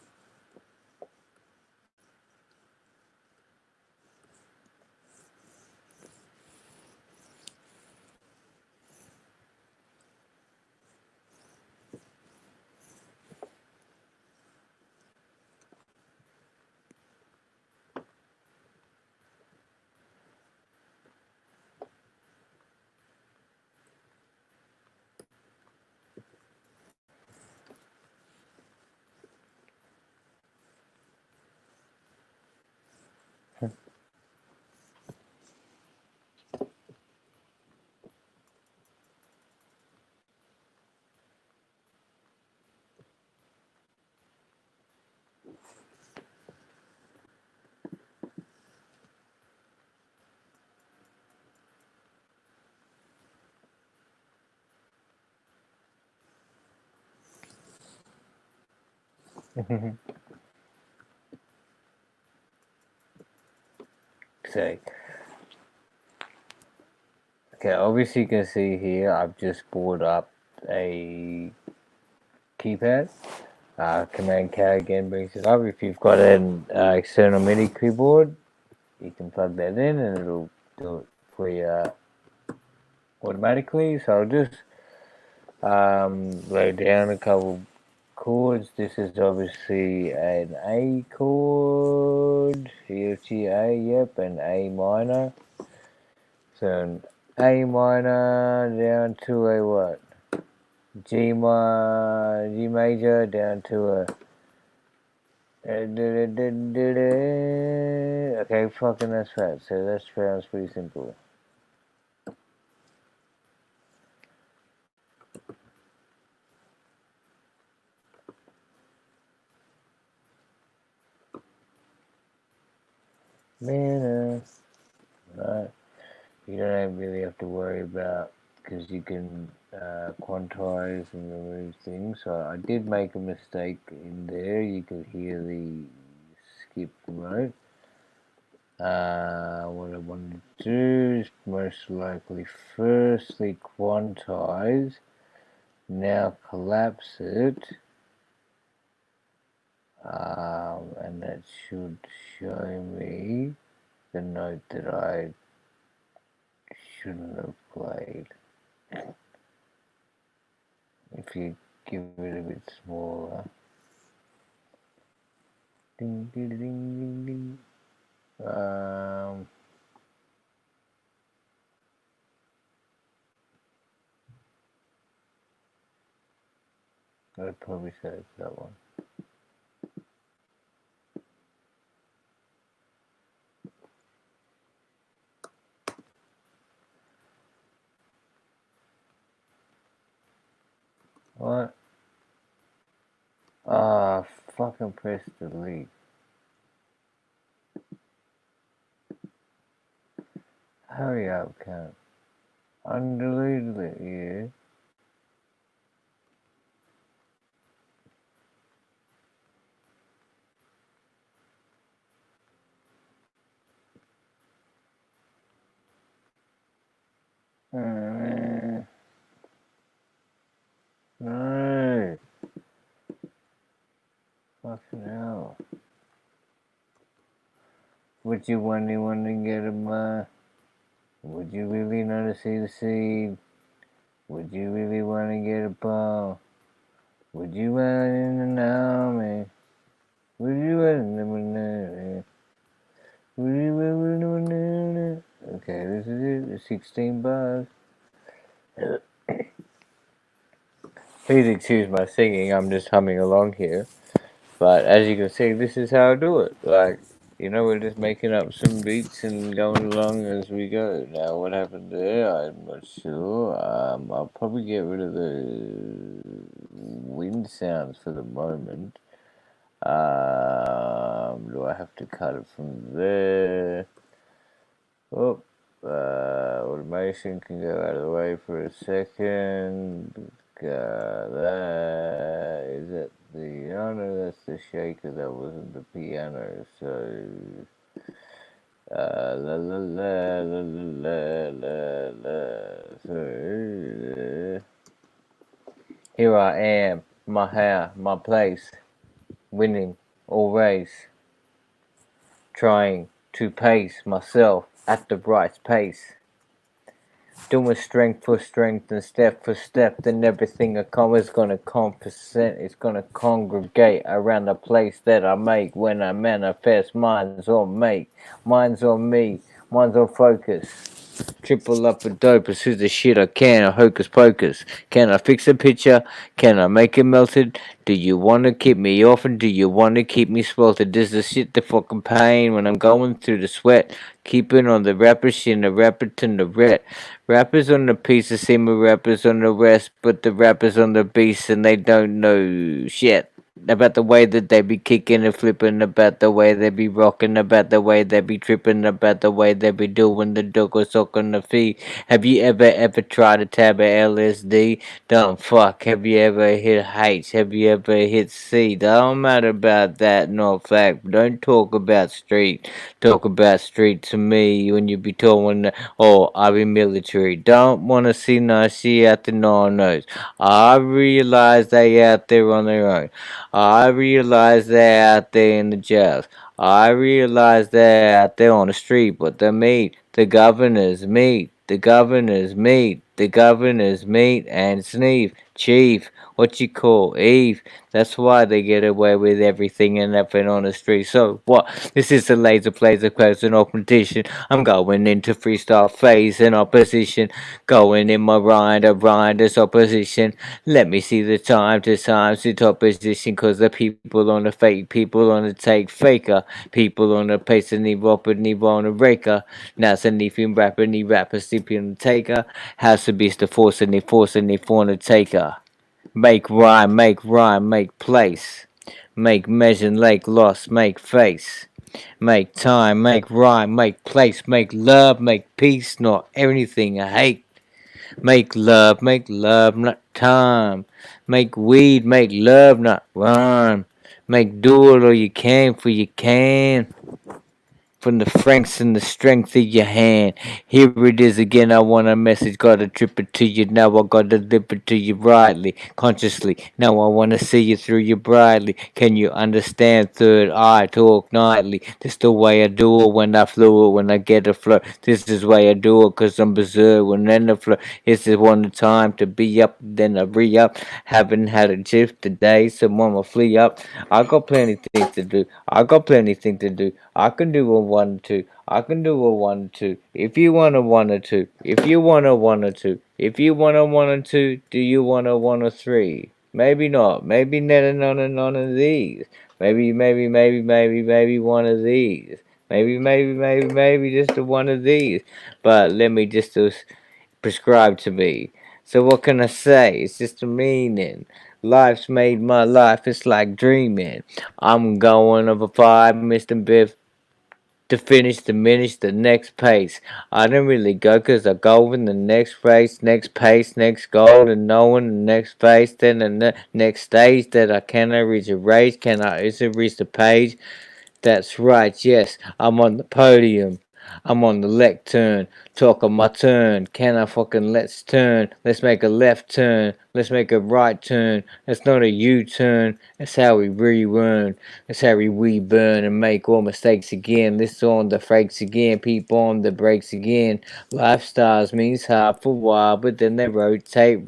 So, okay, obviously you can see here I've just brought up a keypad. Command K again brings it up. If you've got an external MIDI keyboard, you can plug that in and it'll do it for you automatically. So I'll just lay down a couple chords. This is obviously an A chord, E, F, G, A, yep, and A minor. So an A minor down to a what? G major down to a okay, fucking that's right. So that sounds pretty simple. Man, right. You don't really have to worry about because you can quantize and remove things. So I did make a mistake in there. You could hear the skip note. What I wanted to do is most likely firstly quantize, now collapse it, and that should show me the note that I shouldn't have played. If you give it a bit smaller. Ding, ding, ding, ding, ding. I'd probably say it's that one. What? Ah, fucking press delete. Hurry up, cunt. Undeleted it, yeah. No. Fucking hell. Would you really want to get a Would you really want to see the seed? Would you really want to get a ball? Would you want to know me? Would you want to know me? Would you want to know me? 16 bars. Please excuse my singing, I'm just humming along here. But as you can see, this is how I do it. Like, we're just making up some beats and going along as we go. Now, what happened there, I'm not sure. I'll probably get rid of the wind sounds for the moment. Do I have to cut it from there? Oh, automation can go out of the way for a second. That is that the no, that's the shaker. That wasn't the piano. So la la la la la la la. So here I am, my hair, my place, winning always, trying to pace myself at the right pace. Doing strength for strength and step for step, then everything I come is gonna compensate. It's gonna congregate around the place that I make when I manifest. Mine's on make, mine's on me, mine's on focus. Triple up a dope, pursue the shit I can, a hocus pocus. Can I fix a picture? Can I make it melted? Do you wanna keep me off and do you wanna keep me sweltered? This is shit the fucking pain when I'm going through the sweat. Keeping on the rapper shit, the rapper to the ret. Rappers on the piece, the same rappers on the rest, but the rappers on the beast and they don't know shit about the way that they be kicking and flipping, about the way they be rocking, about the way they be tripping, about the way they be doing the dog or sock on the feet. Have you ever tried a tab of LSD? Don't fuck. Have you ever hit H? Have you ever hit C? Don't matter about that, no fact. Don't talk about street. Talk about street to me when you be talking, oh, I be military. Don't wanna see no shit out the no-nos. I realize they out there on their own. I realize they're out there in the jails. I realize they're out there on the street, but they meet the governors meet, the governors meet, the governors meet, and Sneeve, Chief, what you call Eve. That's why they get away with everything and nothing on the street. So what? This is the laser plays of question or competition. I'm going into freestyle phase in opposition. Going in my rinder's opposition. Let me see the time to time sit opposition. Cause the people on the fake, people on the take faker. People on the pace and the rapper, and the on the raker. Now it's a neefing rapper, and the rapper sleeping on the taker. House the beast, the force and the for the taker. Make rhyme, make place. Make measure, make loss, make face. Make time, make rhyme, make place, make love, make peace, not anything I hate. Make love, not time. Make weed, make love, not rhyme. Make do it all you can for you can. From the franks and the strength of your hand. Here it is again, I want a message, gotta trip it to you, now I gotta deliver it to you brightly, consciously, now I wanna see you through you brightly, can you understand third eye talk nightly, this the way I do it when I flew it, when I get a flow, this is the way I do it cause I'm berserk, when in the flow, this is one time to be up, then I re-up, haven't had a shift today, someone will flee up, I got plenty things to do, I got plenty things to do, I can do a 1 2. I can do a 1 2. If you want a 1 or 2. If you want a 1 or 2. If you want a 1 or 2. Do you want a 1 or 3? Maybe not. Maybe none of these. Maybe one of these. Maybe just a one of these. But let me just prescribe to me. So what can I say? It's just a meaning. Life's made my life. It's like dreaming. I'm going over 5, Mr. Biff to finish, diminish the next pace. I don't really go because I go in the next race, next pace, next goal, and knowing the next phase, then the next stage that I cannot reach a race, can I also reach the page? That's right, yes, I'm on the podium. I'm on the lectern, talk on my turn. Can I fucking let's turn? Let's make a left turn. Let's make a right turn. It's not a U-turn. That's how we relearn. That's how we burn and make all mistakes again. This on the brakes again. Peep on the brakes again. Lifestyles means hard for a while, but then they rotate.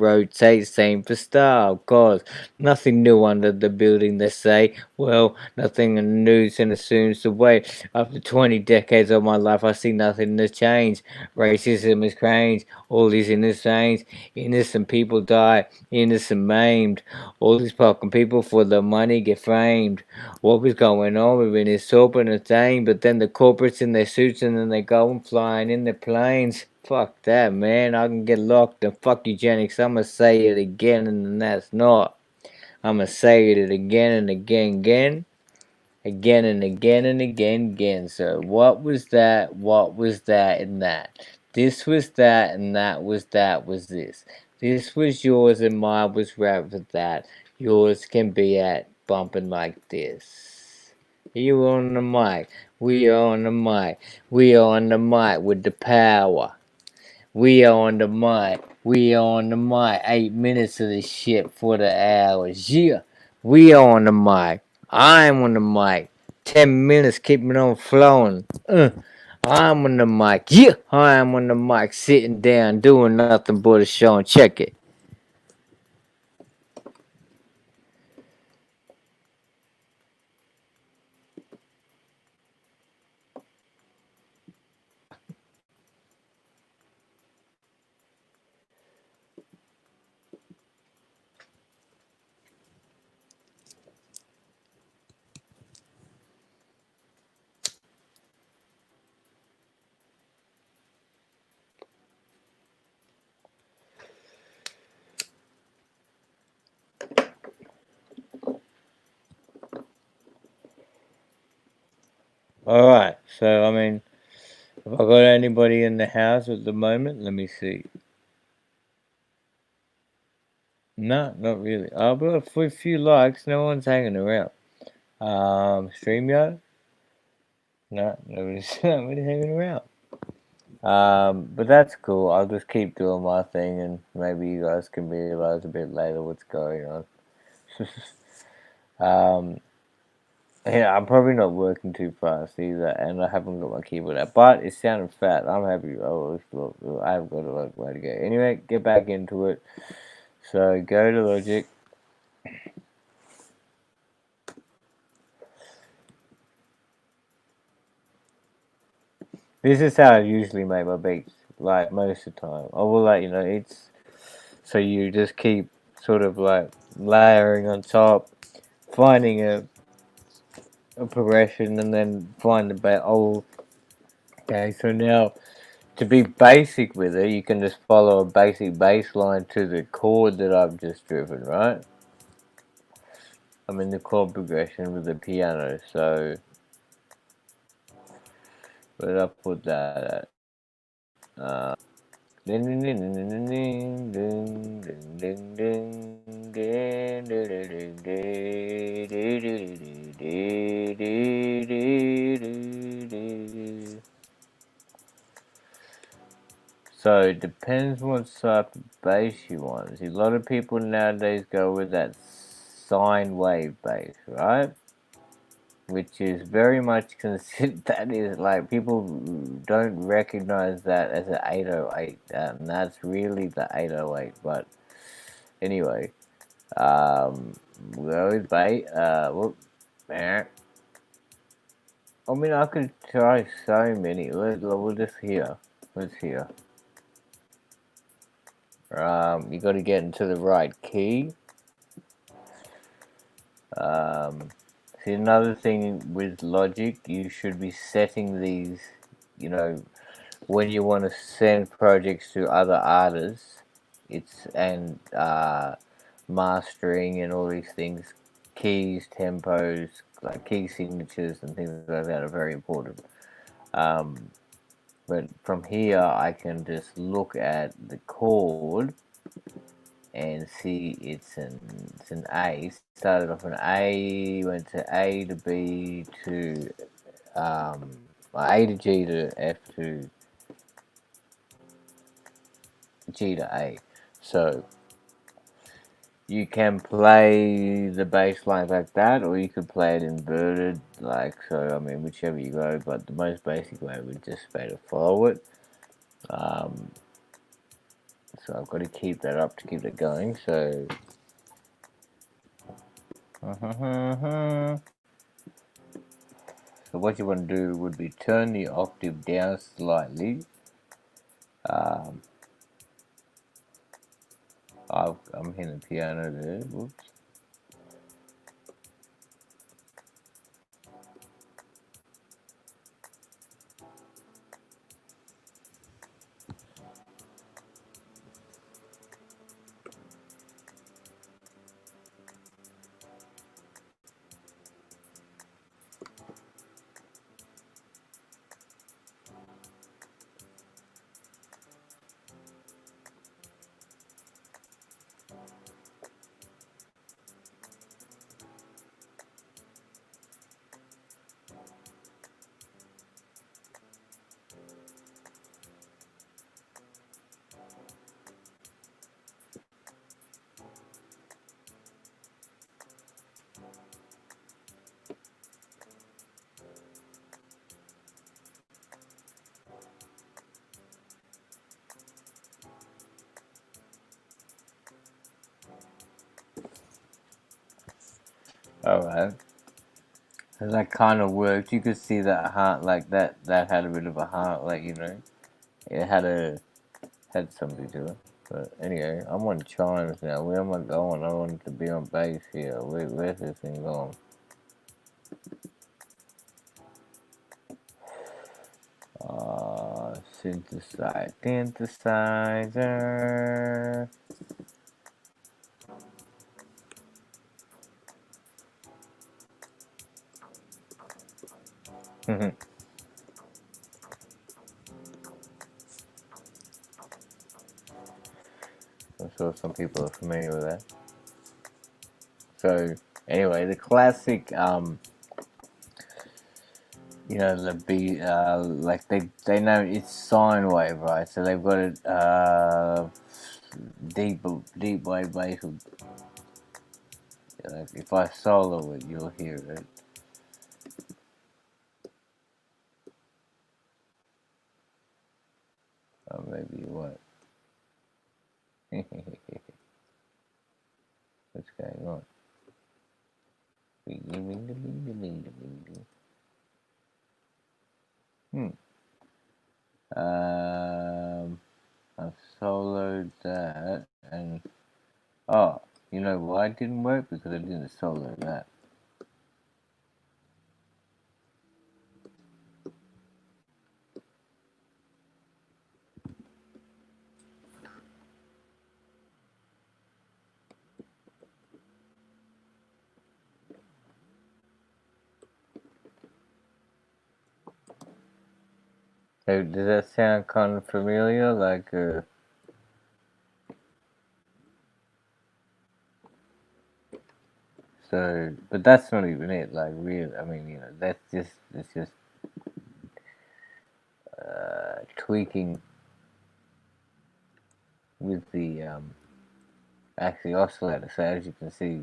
Same for style. Cause nothing new under the building, they say. Well, nothing new and assumes the way. After 20 decades of my life, I see nothing to change. Racism is cranes. All these innocent people die, innocent maimed. All these fucking people for the money get framed. What was going on? We've been soap and a thing, but then the corporates in their suits and then they go and flying in their planes. Fuck that, man. I can get locked and fuck eugenics. I'ma say it again and then that's not. I'ma say it again and again and again and again. So what was that? What was that and that? This was that and that was this. This was yours and mine was right with that. Yours can be at bumping like this. You on the mic. We on the mic. We on the mic with the power. We on the mic. We on the mic. 8 minutes of this shit for the hours. Yeah. We on the mic. I'm on the mic. 10 minutes keeping on flowing. I'm on the mic. Yeah. I'm on the mic sitting down doing nothing but a show and check it. Alright, so I mean, have I got anybody in the house at the moment? Let me see. No, not really. But for a few likes, no one's hanging around. StreamYard? No, nobody's, nobody's hanging around. But that's cool. I'll just keep doing my thing, and maybe you guys can realize a bit later what's going on. um, yeah, I'm probably not working too fast either, and I haven't got my keyboard out. But it sounded fat. I'm happy. Oh, look, I haven't got a long way to go. Anyway, get back into it. So go to Logic. This is how I usually make my beats, like most of the time. I will let you know, it's so you just keep sort of like layering on top, finding a progression, and then find the beat. Oh, okay, so now to be basic with it, you can just follow a basic bass line to the chord that I've just driven, right? I mean the chord progression with the piano, so where did I put that at? So it depends what type of bass you want. See, a lot of people nowadays go with that sine wave bass, right? Which is very much considered, that is like, people don't recognize that as an 808, and that's really the 808. But anyway, we always bait. Whoop, I mean, I could try so many. We'll just hear. Let's hear. You got to get into the right key. See, another thing with Logic, you should be setting these, you know, when you want to send projects to other artists, it's and mastering and all these things, keys, tempos, like key signatures and things like that are very important. But from here, I can just look at the chord and see it's an A. Started off an A, went to A to B to A to G to F to G to A. So you can play the bass line like that, or you could play it inverted, like so. I mean, whichever you go, but the most basic way would just be to follow it. So I've got to keep that up to keep it going. So. So what you want to do would be turn the octave down slightly, Um, I'm hitting the piano there. Whoops. All right. And that kind of worked. You could see that heart, like that had a bit of a heart, like it had something to it. But anyway, I'm on chimes now. Where am I going? I want to be on bass here. Where's this thing going? Synthesizer. I'm sure some people are familiar with that. So anyway, the classic, the beat, like they know it's sine wave, right? So they've got it, deep deep wave bass. Like if I solo it, you'll hear it. Or maybe what? What's going on? Hmm. I've soloed that, and oh, you know why it didn't work? Because I didn't solo that. Hey, does that sound kind of familiar? Like, so, but that's not even it. Like, real. I mean, that's just it's just tweaking with the actually oscillator. So as you can see,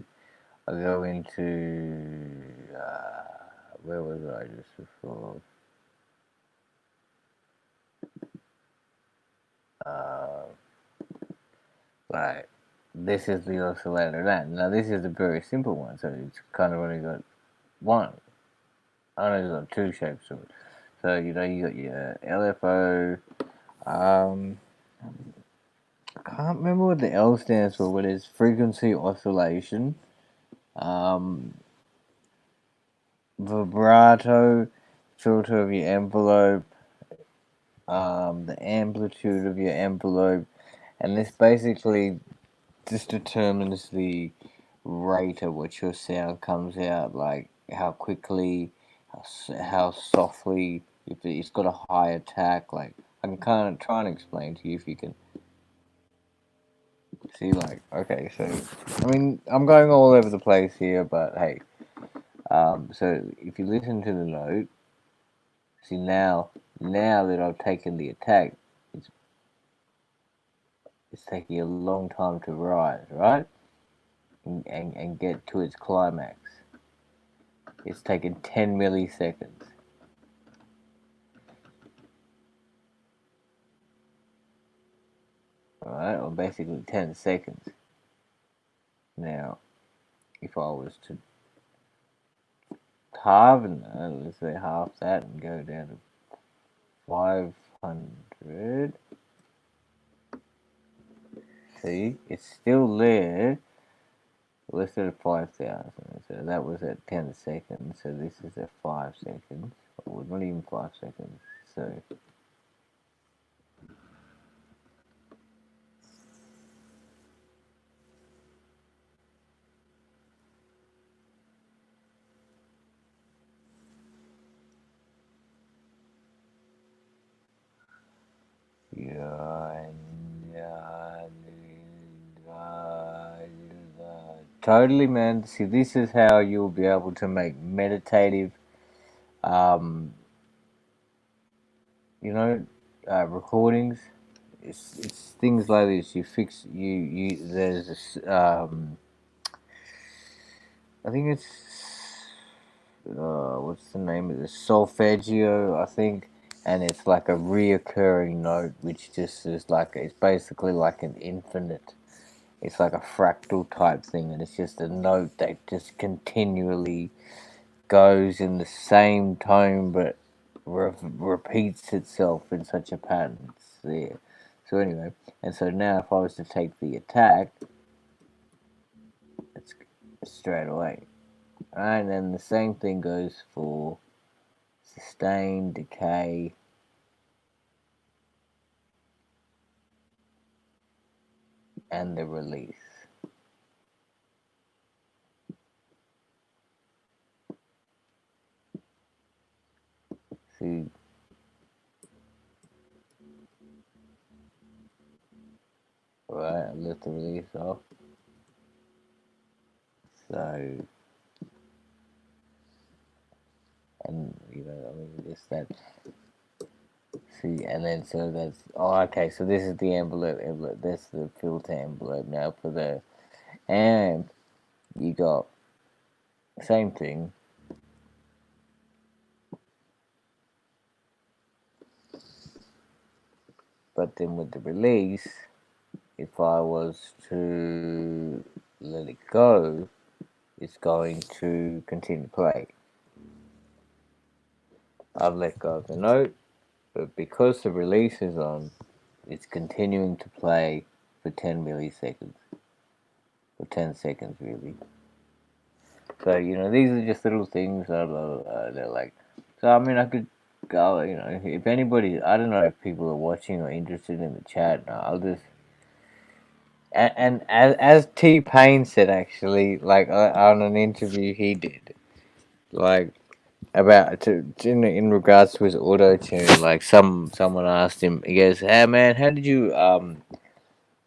I go into where was I just before? Uh, like this is the oscillator. Now this is a very simple one, so it's kind of only got one. I only got two shapes to it. So you got your LFO. Um, I can't remember what the L stands for, but it's frequency oscillation. Um, Vibrato, filter of your envelope, the amplitude of your envelope, and this basically just determines the rate at which your sound comes out, like how quickly, how softly, if it's got a high attack. Like I can kind of try and explain to you if you can see. Like okay, so I mean I'm going all over the place here, but hey, so if you listen to the note, see now that I've taken the attack, it's it's taking a long time to rise, right? And get to its climax. It's taken 10 milliseconds. Alright, or basically 10 seconds. Now, if I was to halve that, let's say half that and go down to 500, See, it's still there. Let's do 5,000. So that was at 10 seconds. So this is at 5 seconds. Or not even 5 seconds. So yeah, totally, man. See, this is how you'll be able to make meditative, um, you know, recordings. It's things like this. You fix you. There's this, I think it's what's the name of this, solfeggio, I think, and it's like a reoccurring note, which just is like it's basically like an infinite. It's like a fractal type thing, and it's just a note that just continually goes in the same tone, but repeats itself in such a pattern. It's there. So anyway, and so now if I was to take the attack, it's straight away. Alright, and then the same thing goes for sustain, decay, and the release. See, right, I lift the release off. So, and you know, I mean, just that. See, and then so that's okay. So this is the envelope. Envelope. That's the filter envelope now for the and you got same thing, but then with the release, if I was to let it go, it's going to continue to play. I've let go of the note, but because the release is on, it's continuing to play for 10 milliseconds, or 10 seconds really. So, you know, these are just little things that they're like, so I mean, I could go, you know, if anybody, I don't know if people are watching or interested in the chat, I'll just, and as T-Pain said actually, like on an interview he did, like, about in regards to his auto tune, like someone asked him, he goes, "Hey man, how did you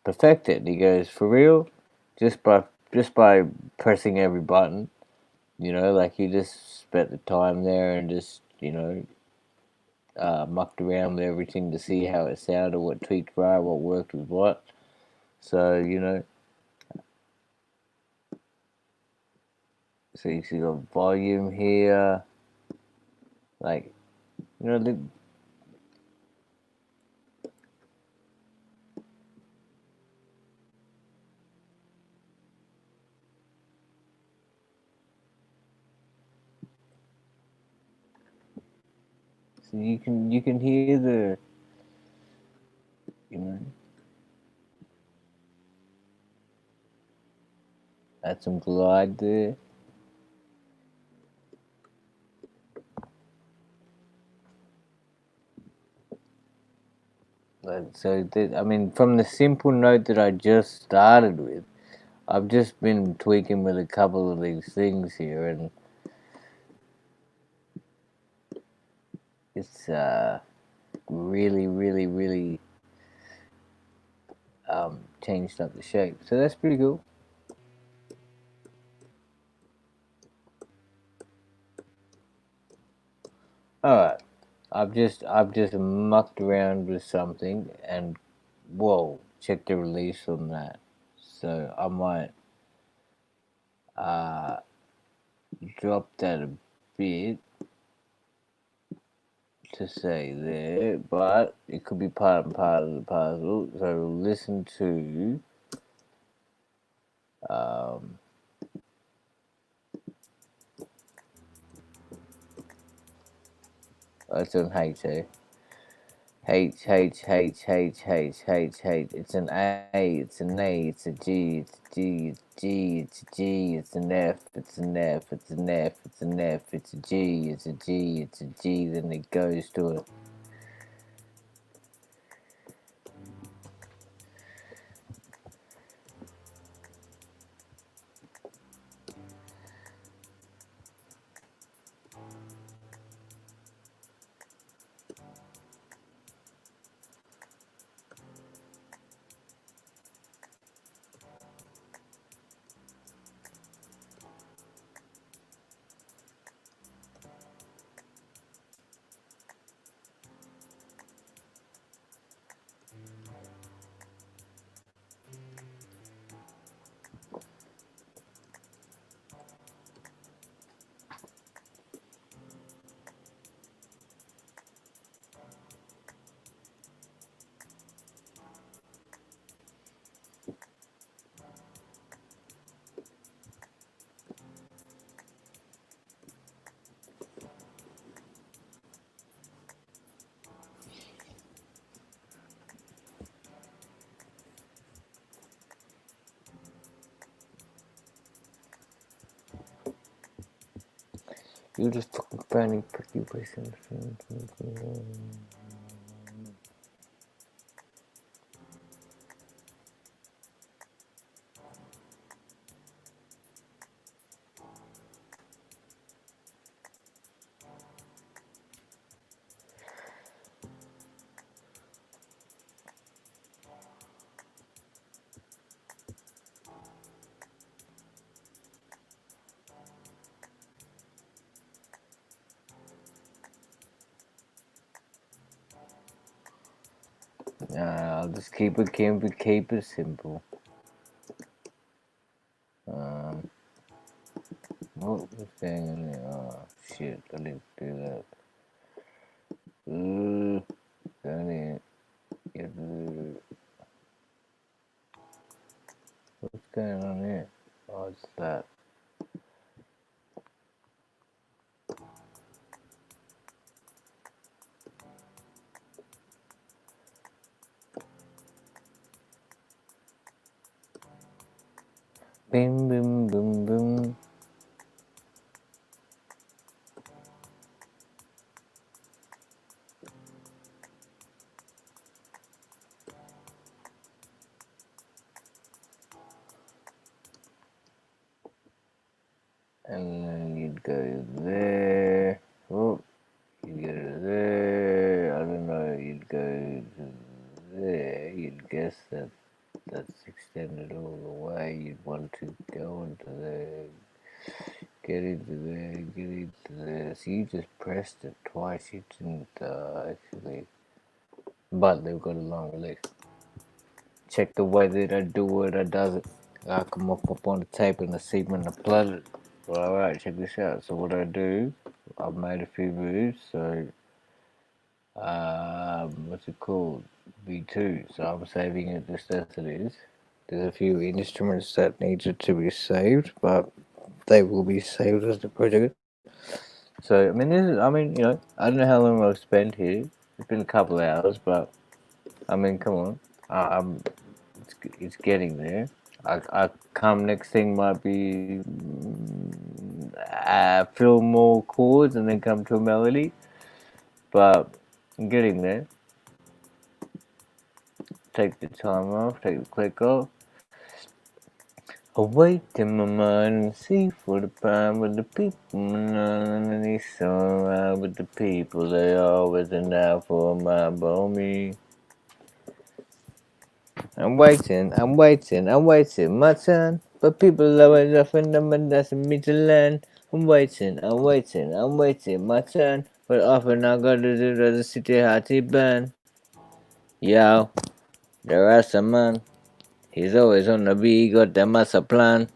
perfect it?" And he goes, "For real, just by pressing every button, you know, like you just spent the time there and just mucked around with everything to see how it sounded, what tweaked right, what worked with what. So so you see the volume here, like you know the." So you can hear the you know add some glide there. So I mean, from the simple note that I just started with, I've just been tweaking with a couple of these things here, and it's really, really, really changed up the shape. So that's pretty cool. All right, I've just mucked around with something, and whoa, check the release on that. So I might uh drop that a bit to say there, but it could be part and part of the puzzle. So listen to um, it's on Hey. H, H, H, H, H, H, H. It's an A, it's an A, it's a G, it's a G, it's a G, it's a G, it's an F, it's an F, it's an F, it's an F, it's a G, it's a G, it's a G, then it goes to it. You just fucking fanny pricky person. I'll just keep it simple. What was going on there? Oh shit, I didn't do that. Don't it. What's going on here? Oh, it's that. Bim, bim, bim, bim. And then you'd go there. Oh, you'd go to there. I don't know. You'd go to there. You'd guess that that's extended all the way. You'd want to go into there. Get into there. Get into there. So you just pressed it twice. You didn't actually. But they've got a long list. Check the way that I do it. I does it. I come up on the tape and I see when I plug it. Well, alright, check this out. So what I do, I've made a few moves. So, what's it called? V2. So I'm saving it just as it is. There's a few instruments that needed to be saved, but they will be saved as the project. So I mean, I don't know how long I've spent here. It's been a couple of hours, but I mean, come on, it's getting there. I come next thing might be fill more chords and then come to a melody, but I'm getting there. Take the time off, take the click off. Awake in my mind and see for the prime with the people underneath so around with the people they always and now for my me. I'm waiting, my turn. But people always offering them and asking me to learn. I'm waiting, my turn. But often I gotta do the city hearty burn. Yo, there are some man. He's always on the beat, got the master plan.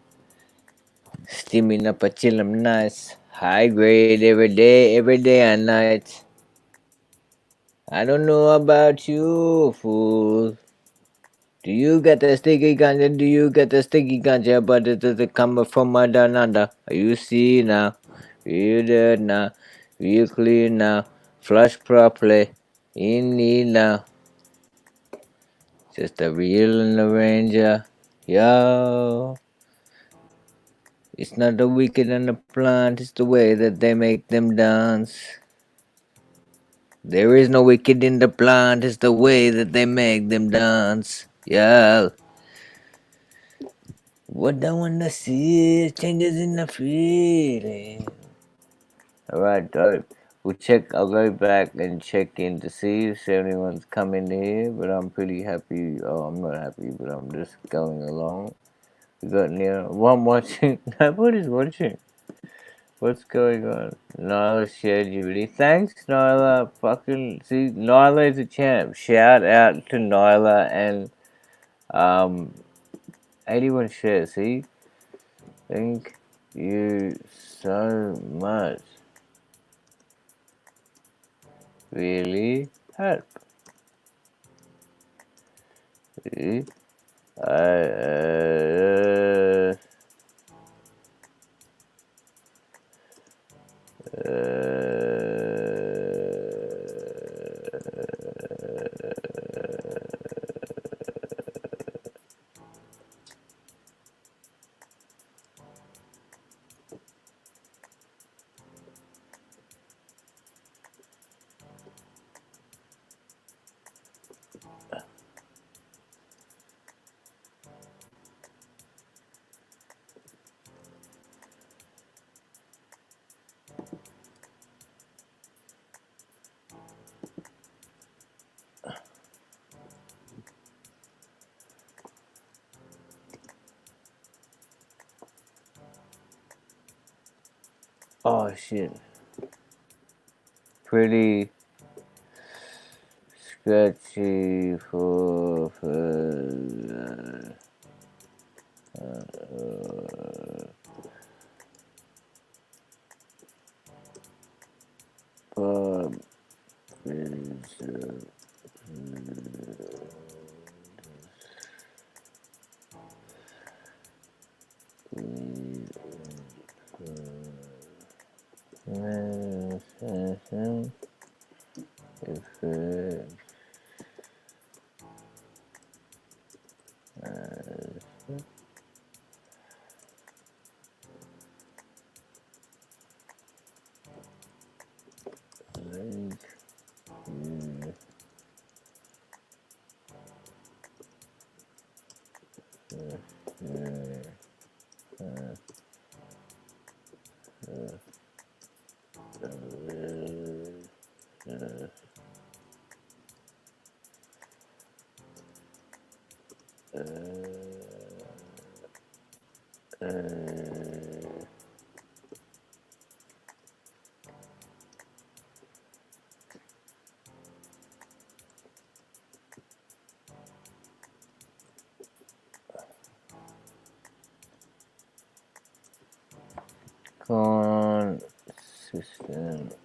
Steaming up a chillum nice. High grade every day and night. I don't know about you, fool. Do you get the sticky ganja? Do you get the sticky ganja? But it doesn't come from down under. You see now. You dead now. You clean now. Flush properly. Inila. Just the real and the ranger. Yo. It's not the wicked and the plant, it's the way that they make them dance. There is no wicked in the plant, it's the way that they make them dance. Yeah. What I wanna see is changes in the feeling. Alright, dope. I'll go back and check in to see if anyone's coming here, but I'm pretty happy. Oh, I'm not happy, but I'm just going along. We got near. One watching. Nobody's watching. What's going on? Nyla shared you really. Thanks, Nyla. Fucking see, Nyla is a champ. Shout out to Nyla and 81 shares. See, thank you so much. Really help. See, I oh shit. Pretty sketchy for Bob is consistent.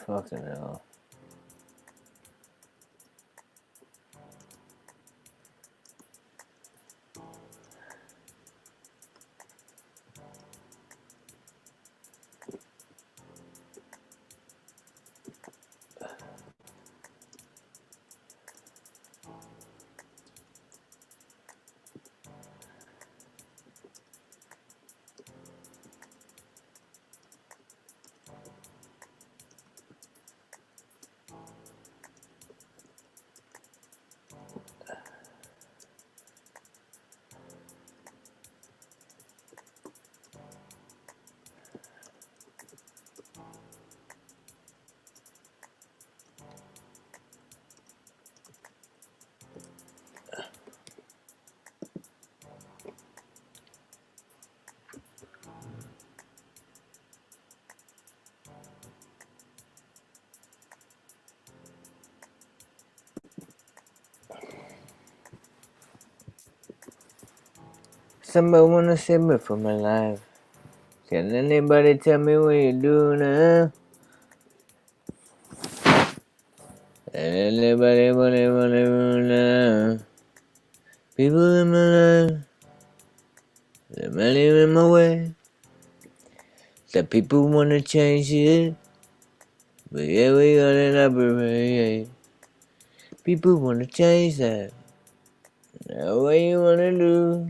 Fucking hell. Somebody wanna save me from my life. Can anybody tell me what you do now? Anybody wanna now? People in my life. running in my way. Some people wanna change it, but yeah, we gotta operate. People wanna change that. Now what you wanna do?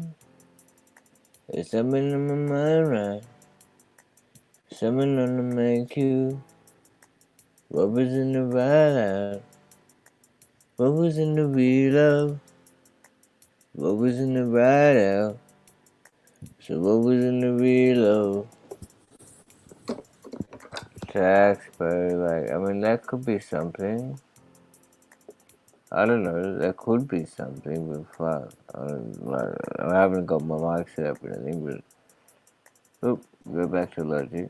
There's something in my mind, right? Something gonna make you. What was in the right? What was in the real love? What was in the right out? So what was in the real love? Taxpayer, like, I mean, that could be something. I don't know, that could be something, but fuck. I haven't got my mic set up or anything, but. Oop, go back to Logic.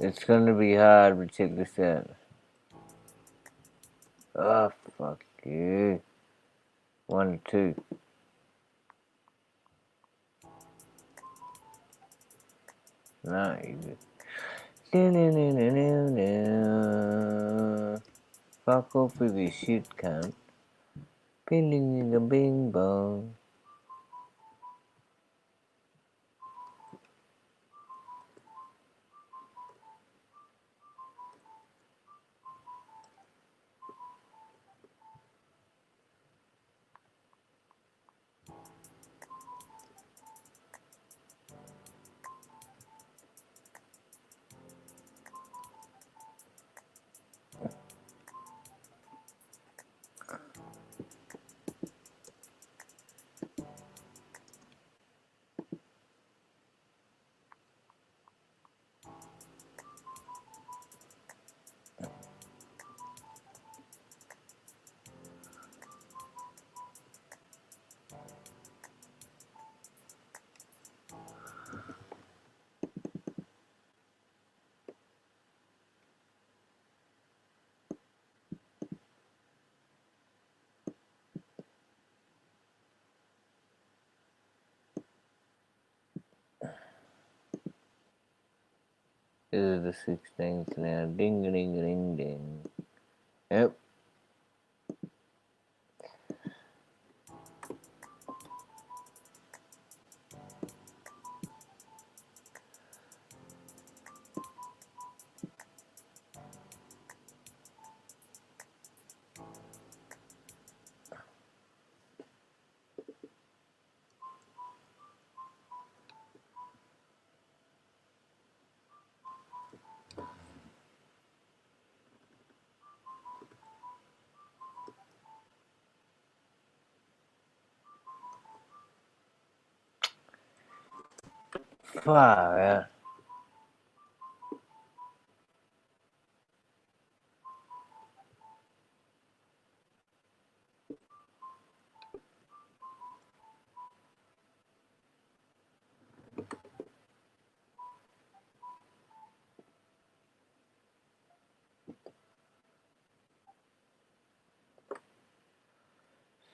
It's gonna be hard, but check this out. Oh, fuck you. 1, 2. No, you fuck off with your shit, cunt. Bing ding ding bing bong. This is the 16th now. Ding ding ding ding. Yep. Fuck, yeah.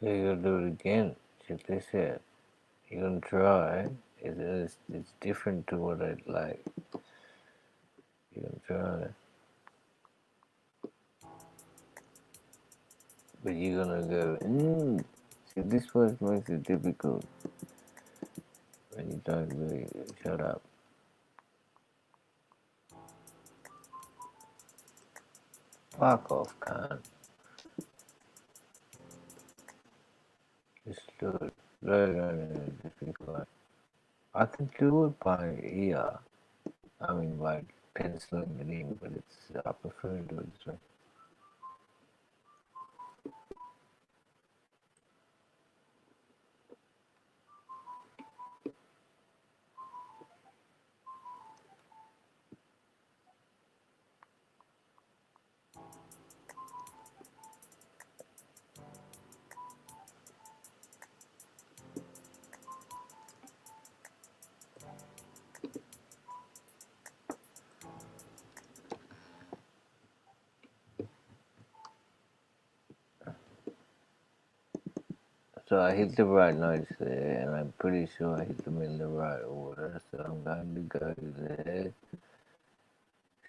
So you're gonna do it again. Check this out. You're gonna try. It's different to what I'd like. You're right. But you're gonna go, see, this what makes it difficult when you don't really shut up. Fuck off, cunt. Just do it. No, just be quiet. I can do it by ear. I mean, by penciling it in, but I prefer to do it this way. So I hit the right notes there, and I'm pretty sure I hit them in the right order. So I'm going to go there.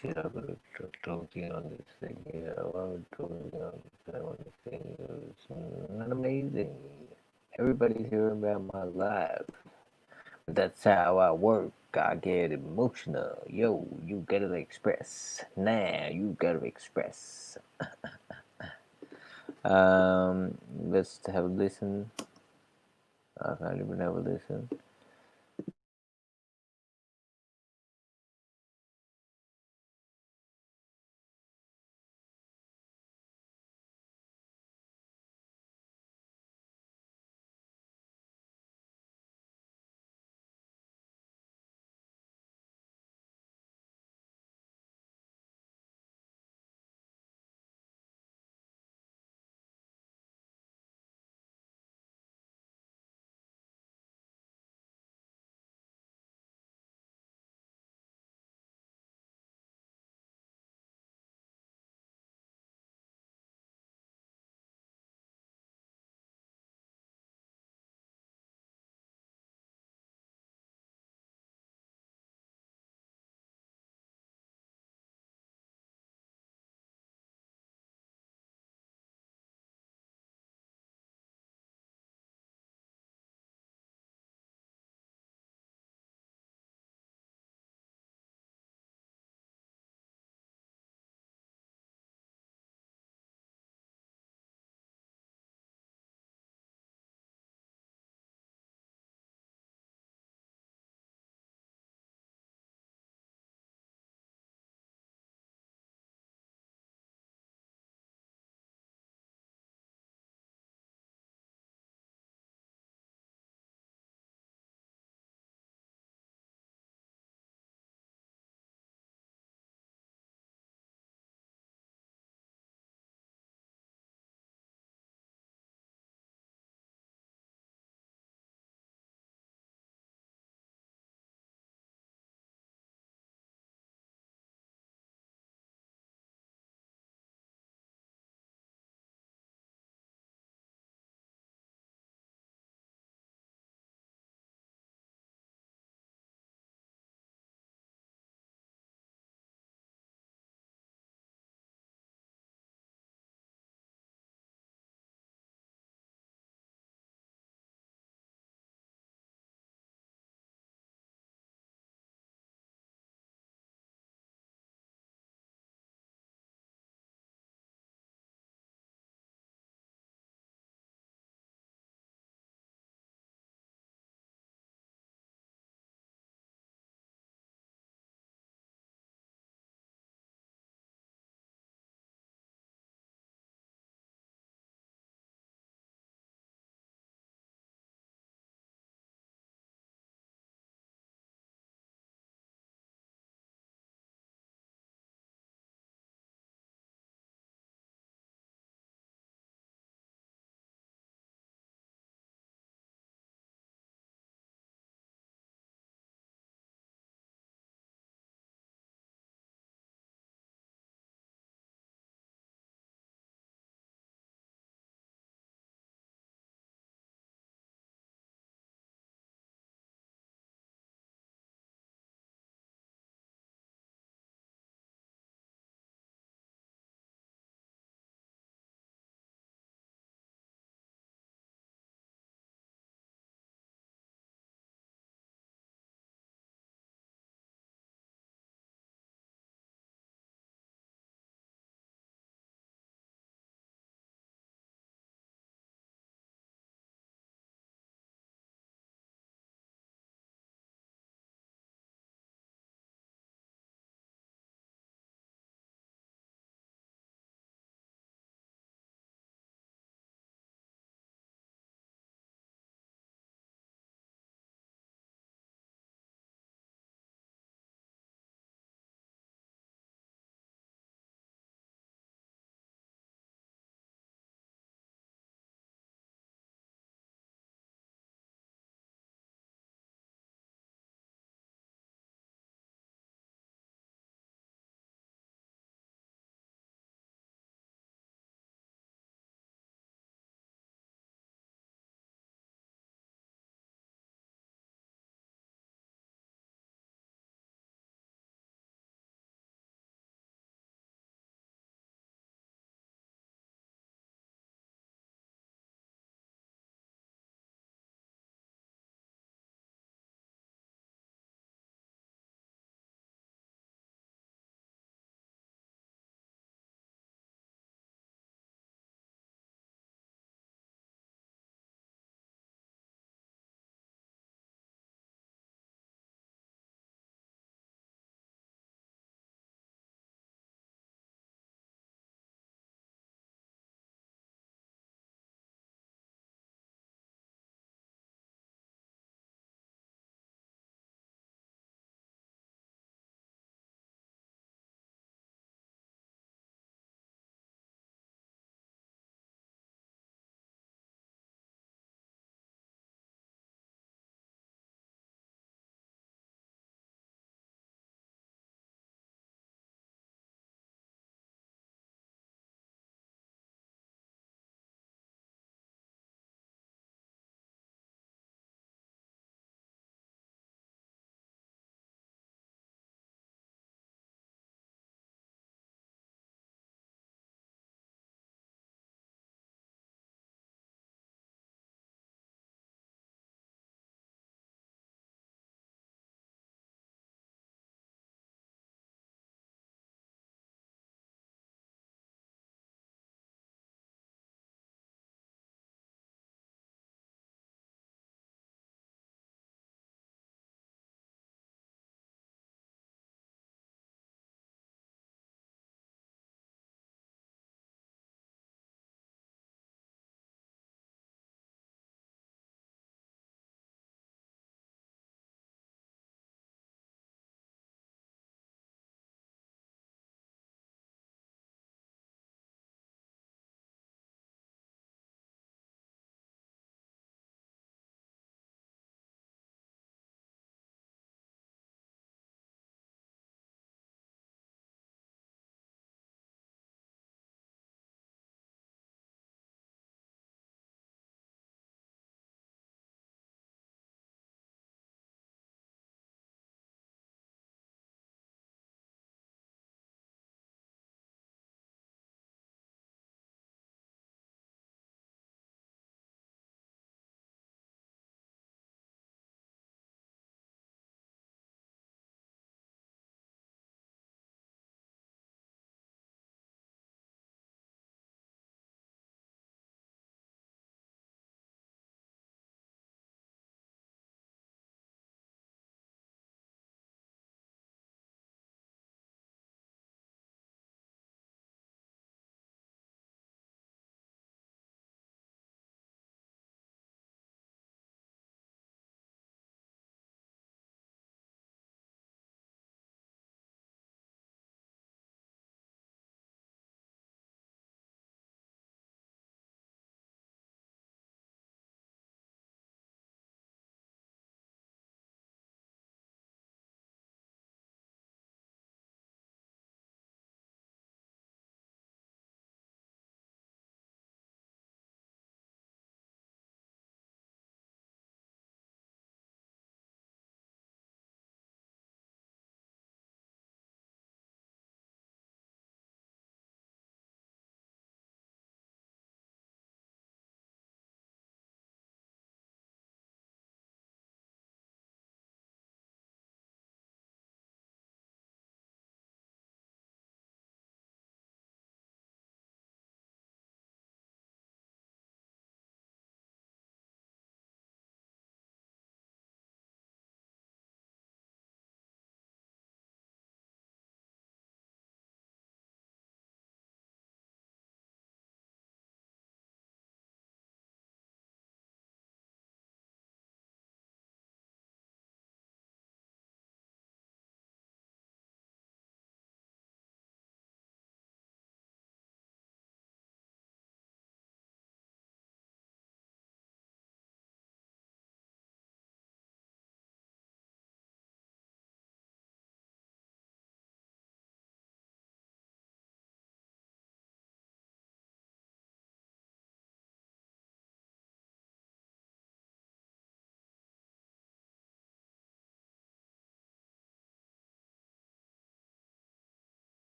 Shit, I've got to start talking on this thing here. While we're talking on this thing, it's not amazing. Everybody's hearing about my life. But that's how I work. I get emotional. Yo, you gotta express. Now, you gotta express. Let's have a listen. I can't even have a listen.